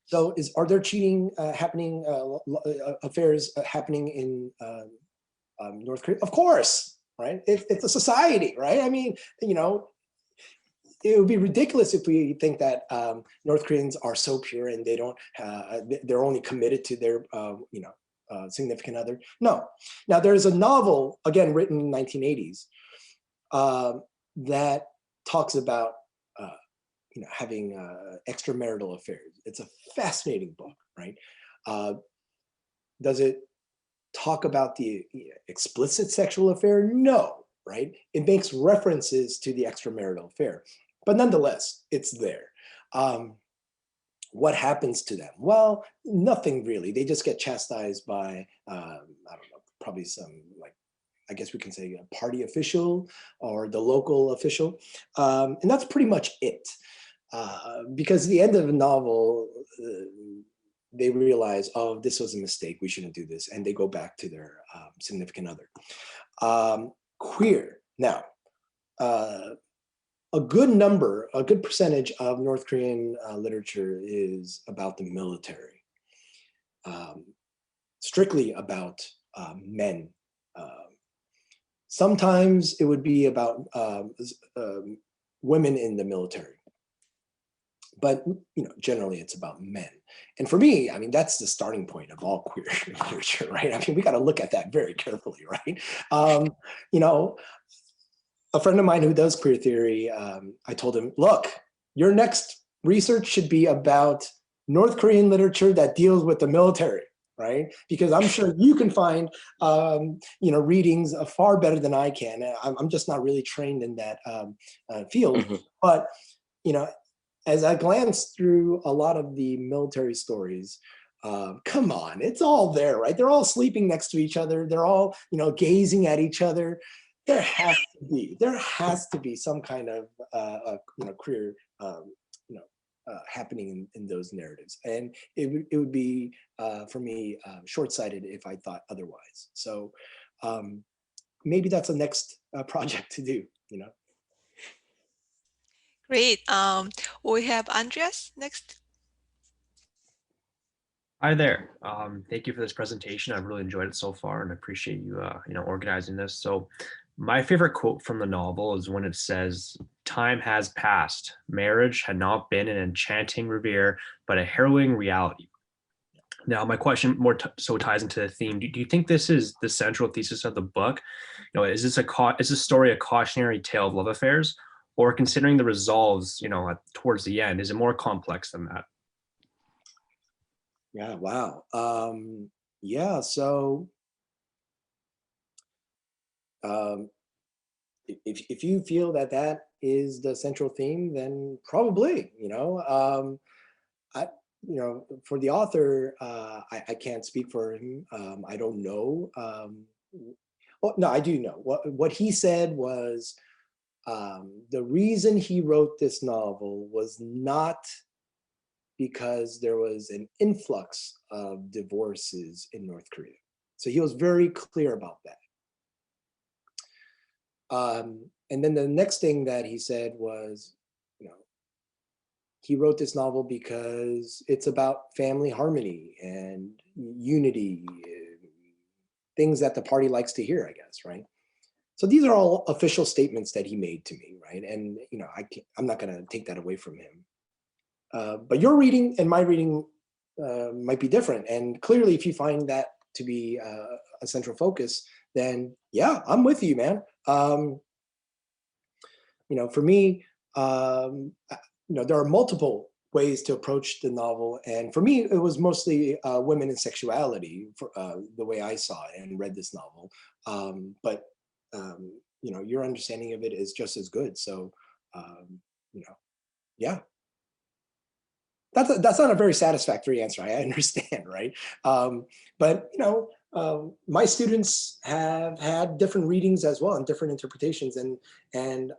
So, are there cheating happening, affairs happening in North Korea? Of course, right? It's a society, right? I mean, it would be ridiculous if we think that North Koreans are so pure and they don't, they're only committed to their, significant other. No. Now, there's a novel, again, written in the 1980s, that talks about having extramarital affairs. It's a fascinating book, right? Does it talk about the explicit sexual affair? No, right? It makes references to the extramarital affair, but nonetheless, it's there. What happens to them? Well, nothing really. They just get chastised by, I don't know, probably some, like, I guess we can say a party official or the local official. And that's pretty much it. Because at the end of the novel, they realize, oh, this was a mistake, we shouldn't do this. And they go back to their significant other. Queer. Now, a good percentage of North Korean literature is about the military. Strictly about men. Sometimes it would be about women in the military. But generally it's about men. And for me, I mean, that's the starting point of all queer literature, right? I mean, we got to look at that very carefully, right? A friend of mine who does queer theory, I told him, look, your next research should be about North Korean literature that deals with the military, right? Because I'm sure you can find, readings far better than I can. I'm just not really trained in that field. But, as I glanced through a lot of the military stories, come on, it's all there, right? They're all sleeping next to each other. They're all, gazing at each other. there has to be some kind of career happening in those narratives, and it would be for me short-sighted if I thought otherwise. So maybe that's the next project to do. Great. We have Andreas next. Hi there. Thank you for this presentation. I've really enjoyed it so far, and I appreciate you, organizing this. So, my favorite quote from the novel is when it says, "Time has passed. Marriage had not been an enchanting reverie, but a harrowing reality." Now, my question more so ties into the theme. Do you think this is the central thesis of the book? Is this story a cautionary tale of love affairs, or considering the resolves, towards the end, is it more complex than that? Yeah, wow. Yeah, so if you feel that is the central theme, then probably, for the author, I can't speak for him. I don't know. Well, no, I do know. What he said was the reason he wrote this novel was not because there was an influx of divorces in North Korea. So he was very clear about that. And then the next thing that he said was, he wrote this novel because it's about family harmony and unity, things that the party likes to hear, I guess, right? So these are all official statements that he made to me, right? And I'm not going to take that away from him. But your reading and my reading might be different. And clearly, if you find that to be a central focus, then yeah, I'm with you, man. For me, there are multiple ways to approach the novel. And for me, it was mostly women and sexuality, for the way I saw it and read this novel. But your understanding of it is just as good. So, yeah. That's not a very satisfactory answer. I understand, right? But my students have had different readings as well and different interpretations, and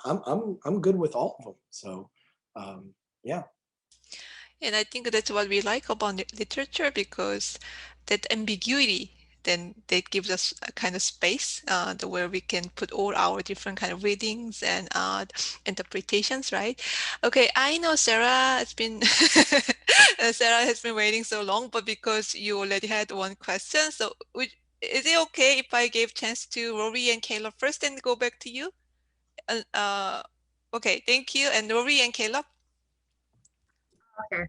I'm good with all of them. So, yeah. And I think that's what we like about literature, because that ambiguity, then that gives us a kind of space where we can put all our different kind of readings and interpretations, right? Okay, I know Sarah has been Sarah has been waiting so long, but because you already had one question, so is it okay if I gave chance to Rory and Caleb first and go back to you? Okay, thank you. And Rory and Caleb. Okay,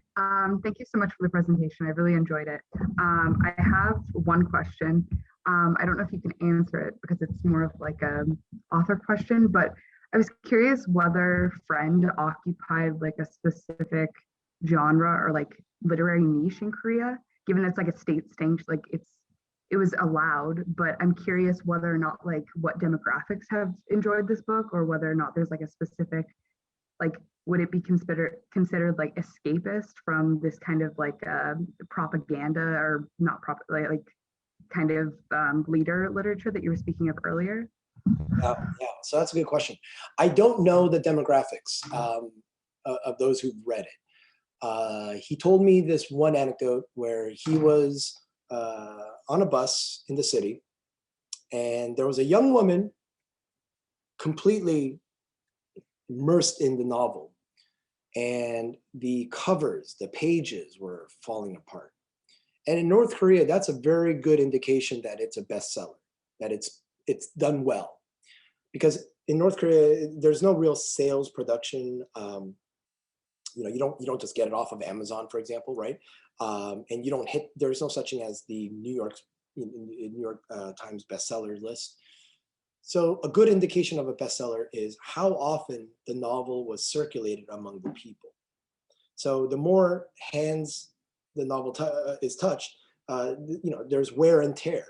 thank you so much for the presentation. I really enjoyed it. I have one question. I don't know if you can answer it because it's more of like an author question, but I was curious whether Friend occupied like a specific genre or like literary niche in Korea, given it's like a state stage, like it was allowed, but I'm curious whether or not like what demographics have enjoyed this book, or whether or not there's like a specific, like, would it be considered like escapist from this kind of like propaganda, or not like kind of leader literature that you were speaking of earlier? Yeah, so that's a good question. I don't know the demographics of those who've read it. He told me this one anecdote where he was on a bus in the city, and there was a young woman completely immersed in the novel, and the covers, the pages were falling apart. And in North Korea, that's a very good indication that it's a bestseller, that it's done well. Because in North Korea, there's no real sales production. You don't just get it off of Amazon, for example, right? And you don't hit. There's no such thing as the New York Times bestseller list. So a good indication of a bestseller is how often the novel was circulated among the people. So the more hands the novel is touched, there's wear and tear.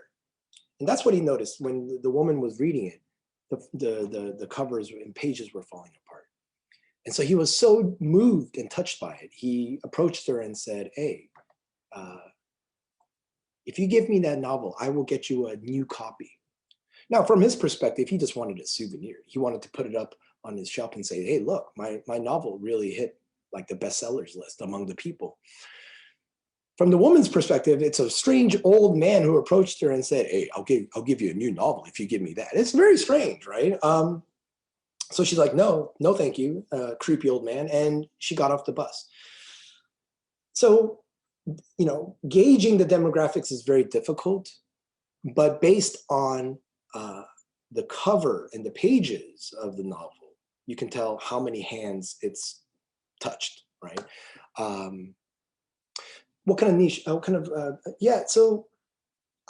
And that's what he noticed when the woman was reading it. The covers and pages were falling apart. And so he was so moved and touched by it. He approached her and said, "Hey, if you give me that novel, I will get you a new copy." Now, from his perspective, he just wanted a souvenir. He wanted to put it up on his shelf and say, hey, look, my novel really hit like the bestsellers list among the people. From the woman's perspective, it's a strange old man who approached her and said, hey, I'll give you a new novel if you give me that. It's very strange, right? So she's like, no, thank you, creepy old man. And she got off the bus. So, gauging the demographics is very difficult, but based on the cover and the pages of the novel, you can tell how many hands it's touched, right? What kind of niche, so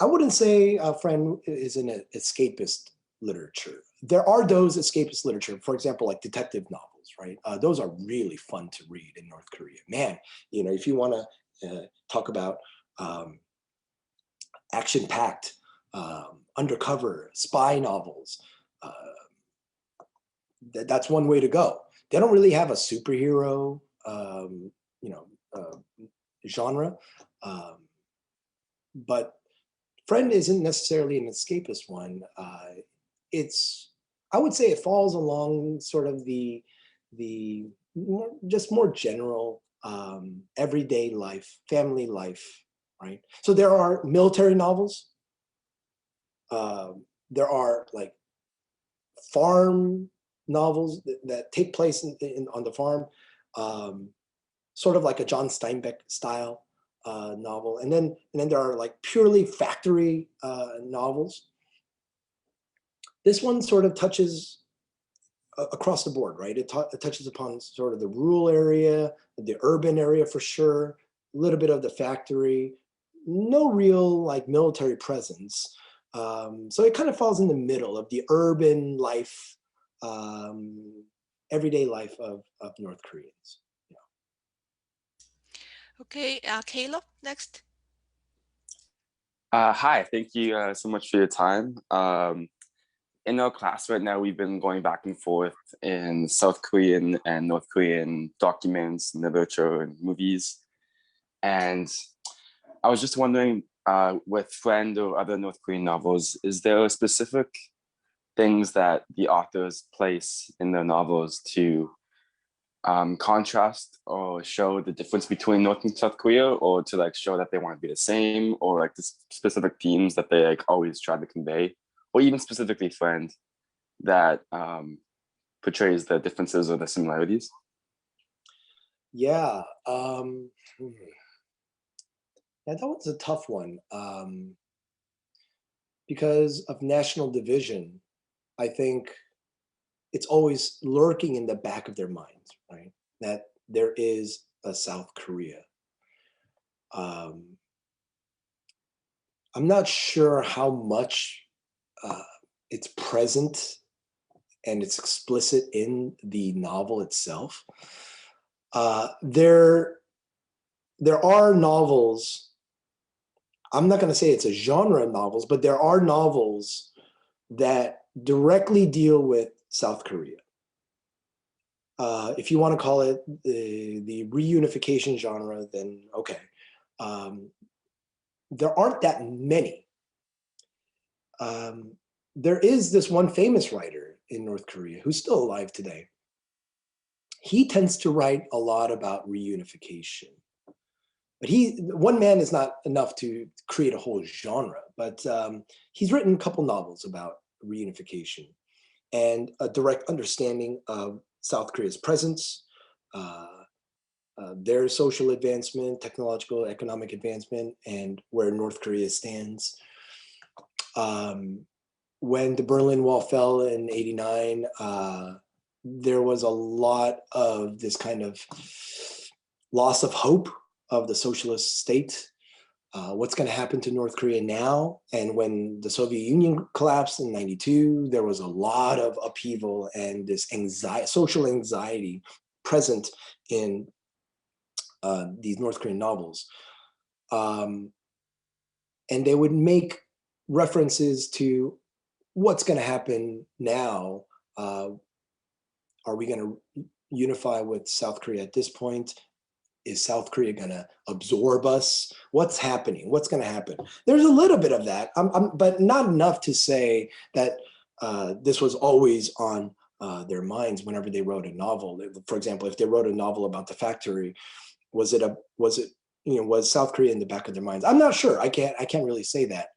I wouldn't say Friend is an escapist literature. There are those escapist literature, for example, like detective novels, right? Those are really fun to read in North Korea. Man, if you want to talk about action-packed, undercover spy novels, that's one way to go. They don't really have a superhero, genre, but Friend isn't necessarily an escapist one. I would say it falls along sort of the more general everyday life, family life, right? So there are military novels. There are like farm novels that take place on the farm, sort of like a John Steinbeck style novel, and then there are like purely factory novels. This one sort of touches across the board, right? It touches upon sort of the rural area, the urban area for sure, a little bit of the factory, no real like military presence. So it kind of falls in the middle of the urban life, everyday life of North Koreans. Okay, Caleb, next. Hi, thank you so much for your time. In our class right now, we've been going back and forth in South Korean and North Korean documents, literature, and movies. And I was just wondering, with Friend or other North Korean novels, is there specific things that the authors place in their novels to contrast or show the difference between North and South Korea, or to like show that they want to be the same, or like the specific themes that they like always try to convey, or even specifically Friend that portrays the differences or the similarities? Yeah, that was a tough one because of national division. I think it's always lurking in the back of their minds, right? That there is a South Korea. I'm not sure how much it's present and it's explicit in the novel itself. There are novels, I'm not going to say it's a genre of novels, but there are novels that directly deal with South Korea. If you want to call it the reunification genre, then okay. There aren't that many. There is this one famous writer in North Korea who's still alive today. He tends to write a lot about reunification. But one man is not enough to create a whole genre, but he's written a couple novels about reunification and a direct understanding of South Korea's presence, their social advancement, technological, economic advancement, and where North Korea stands. When the Berlin Wall fell in '89, there was a lot of this kind of loss of hope of the socialist state. What's going to happen to North Korea now? And when the Soviet Union collapsed in '92, there was a lot of upheaval and this anxiety, social anxiety present in these North Korean novels. And they would make references to what's going to happen now. Are we going to unify with South Korea at this point? Is South Korea gonna absorb us? What's happening? What's gonna happen? There's a little bit of that, but not enough to say that this was always on their minds whenever they wrote a novel. For example, if they wrote a novel about the factory, was South Korea in the back of their minds? I'm not sure. I can't really say that.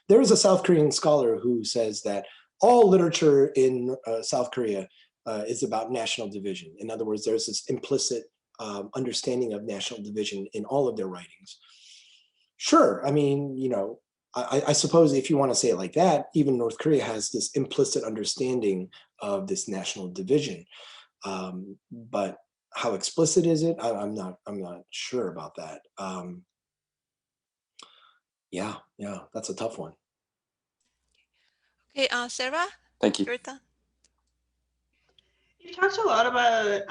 There is a South Korean scholar who says that all literature in South Korea is about national division. In other words, there's this implicit understanding of national division in all of their writings. Sure, I mean, I suppose if you want to say it like that, even North Korea has this implicit understanding of this national division. But how explicit is it? I'm not sure about that. Yeah, that's a tough one. Okay, Sarah? Thank you. Your turn. You talked a lot about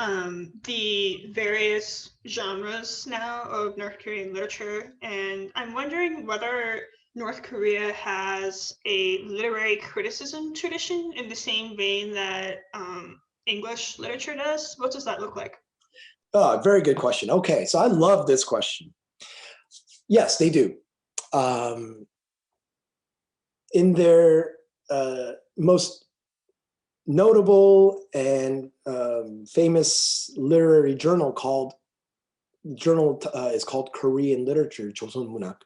the various genres now of North Korean literature, and I'm wondering whether North Korea has a literary criticism tradition in the same vein that English literature does. What does that look like? Oh, very good question. Okay, so I love this question. Yes, they do. In their most notable and famous literary journal is called Korean Literature, 조선문학.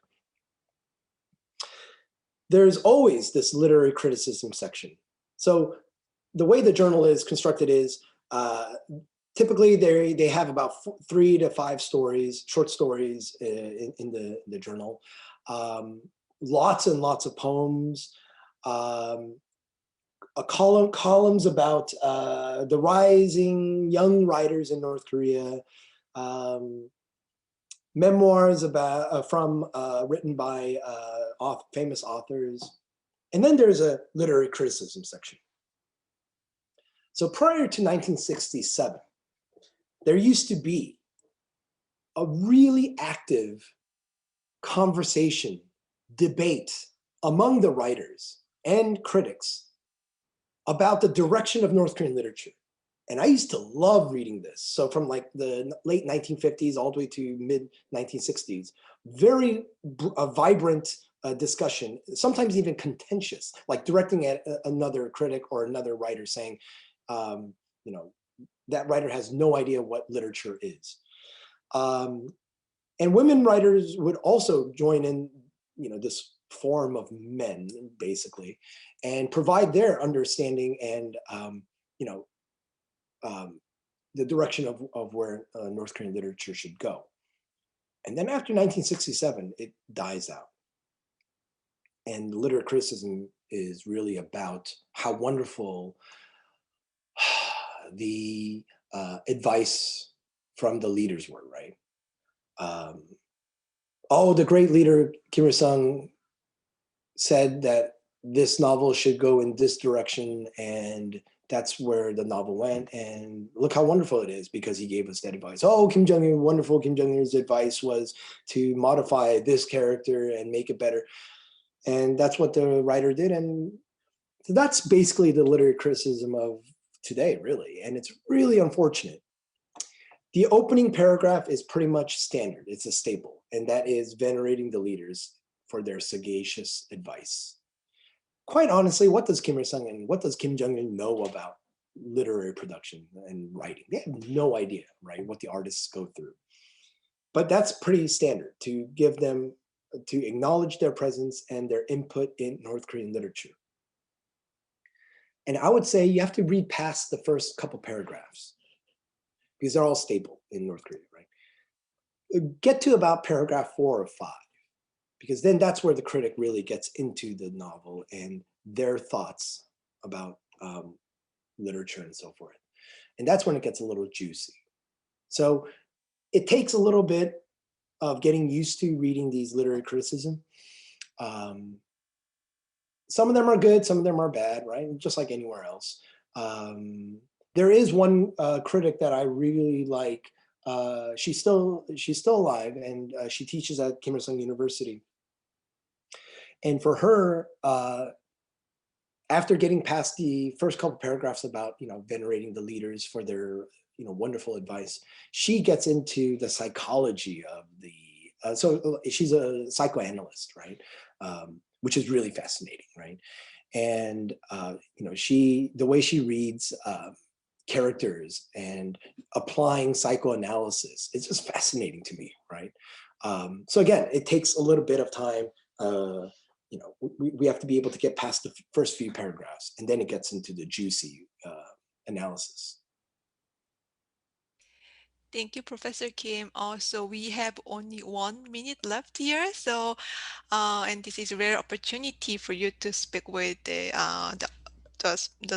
There's always this literary criticism section. So the way the journal is constructed is typically they have about 3 to 5 stories, short stories in the journal. Lots and lots of poems. Columns about the rising young writers in North Korea, memoirs written by famous authors, and then there's a literary criticism section. So prior to 1967, there used to be a really active conversation, debate among the writers and critics about the direction of North Korean literature. And I used to love reading this. So from like the late 1950s all the way to mid 1960s, very vibrant discussion, sometimes even contentious, like directing at another critic or another writer saying, that writer has no idea what literature is. And women writers would also join in, this form of men, basically, and provide their understanding and, the direction of where North Korean literature should go. And then after 1967, it dies out. And literary criticism is really about how wonderful the advice from the leaders were, right? The great leader Kim Il-sung said that this novel should go in this direction, and that's where the novel went. And look how wonderful it is because he gave us that advice. Kim Jong-il, wonderful. Kim Jong-il's advice was to modify this character and make it better. And that's what the writer did. And so that's basically the literary criticism of today, really. And it's really unfortunate. The opening paragraph is pretty much standard. It's a staple, and that is venerating the leaders for their sagacious advice. Quite honestly, what does Kim Il-sung and what does Kim Jong-il know about literary production and writing? They have no idea, right, what the artists go through. But that's pretty standard to give them, to acknowledge their presence and their input in North Korean literature. And I would say you have to read past the first couple paragraphs because they're all staple in North Korea, right? Get to about paragraph 4 or 5, because then that's where the critic really gets into the novel and their thoughts about literature and so forth. And that's when it gets a little juicy. So it takes a little bit of getting used to reading these literary criticism. Some of them are good, some of them are bad, right? Just like anywhere else. There is one critic that I really like. She's still alive, and she teaches at Kim Il-sung University. And for her, after getting past the first couple paragraphs about venerating the leaders for their wonderful advice. She gets into the psychology of the, so she's a psychoanalyst, right? Which is really fascinating, right? And the way she reads characters and applying psychoanalysis, it's just fascinating to me, right? So again, it takes a little bit of time. We have to be able to get past the first few paragraphs, and then it gets into the juicy analysis. Thank you, Professor Kim. Also, we have only 1 minute left here, so and this is a rare opportunity for you to speak with the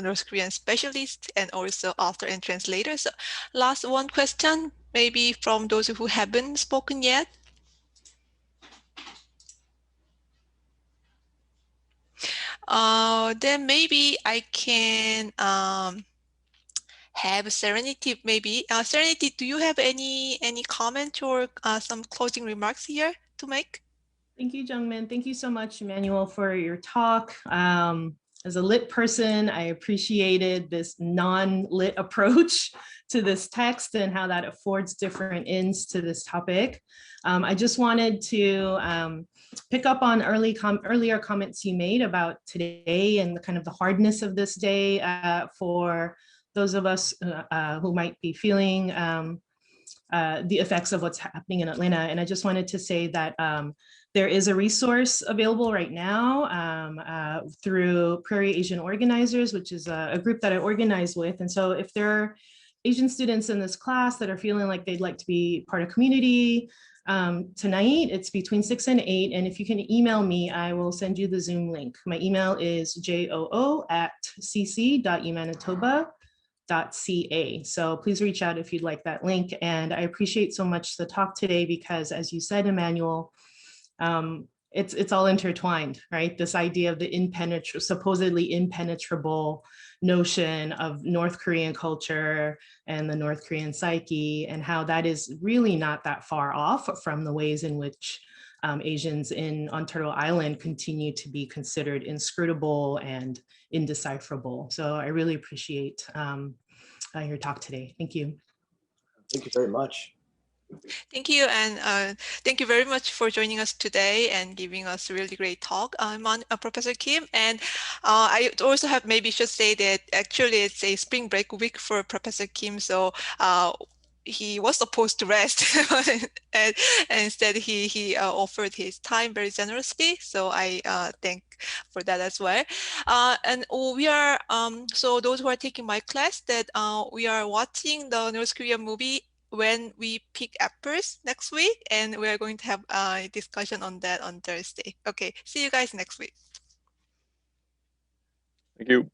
North Korean specialist and also author and translator. So, last one question, maybe from those who haven't spoken yet. Then maybe I can have Serenity. Maybe Serenity, do you have any comment or some closing remarks here to make? Thank you, Jeongmin. Thank you so much, Immanuel, for your talk. As a lit person, I appreciated this non-lit approach to this text and how that affords different ends to this topic. I just wanted to pick up on earlier comments you made about today and the kind of the hardness of this day for those of us who might be feeling the effects of what's happening in Atlanta. And I just wanted to say that there is a resource available right now through Prairie Asian Organizers, which is a group that I organize with. And so if there are Asian students in this class that are feeling like they'd like to be part of community, tonight it's between 6 and 8. And if you can email me, I will send you the Zoom link. My email is joo@cc.umanitoba.ca. So please reach out if you'd like that link. And I appreciate so much the talk today because, as you said, Immanuel, it's all intertwined, right? This idea of the supposedly impenetrable notion of North Korean culture and the North Korean psyche, and how that is really not that far off from the ways in which Asians on Turtle Island continue to be considered inscrutable and indecipherable. So I really appreciate your talk today. Thank you. Thank you very much. Thank you, and thank you very much for joining us today and giving us a really great talk, Professor Kim. And I also have maybe should say that actually it's a spring break week for Professor Kim, so he was supposed to rest, and instead he offered his time very generously. So I thank for that as well. And we are so those who are taking my class, that we are watching the North Korea movie When We Pick Apples next week, and we are going to have a discussion on that on Thursday. Okay, see you guys next week. Thank you.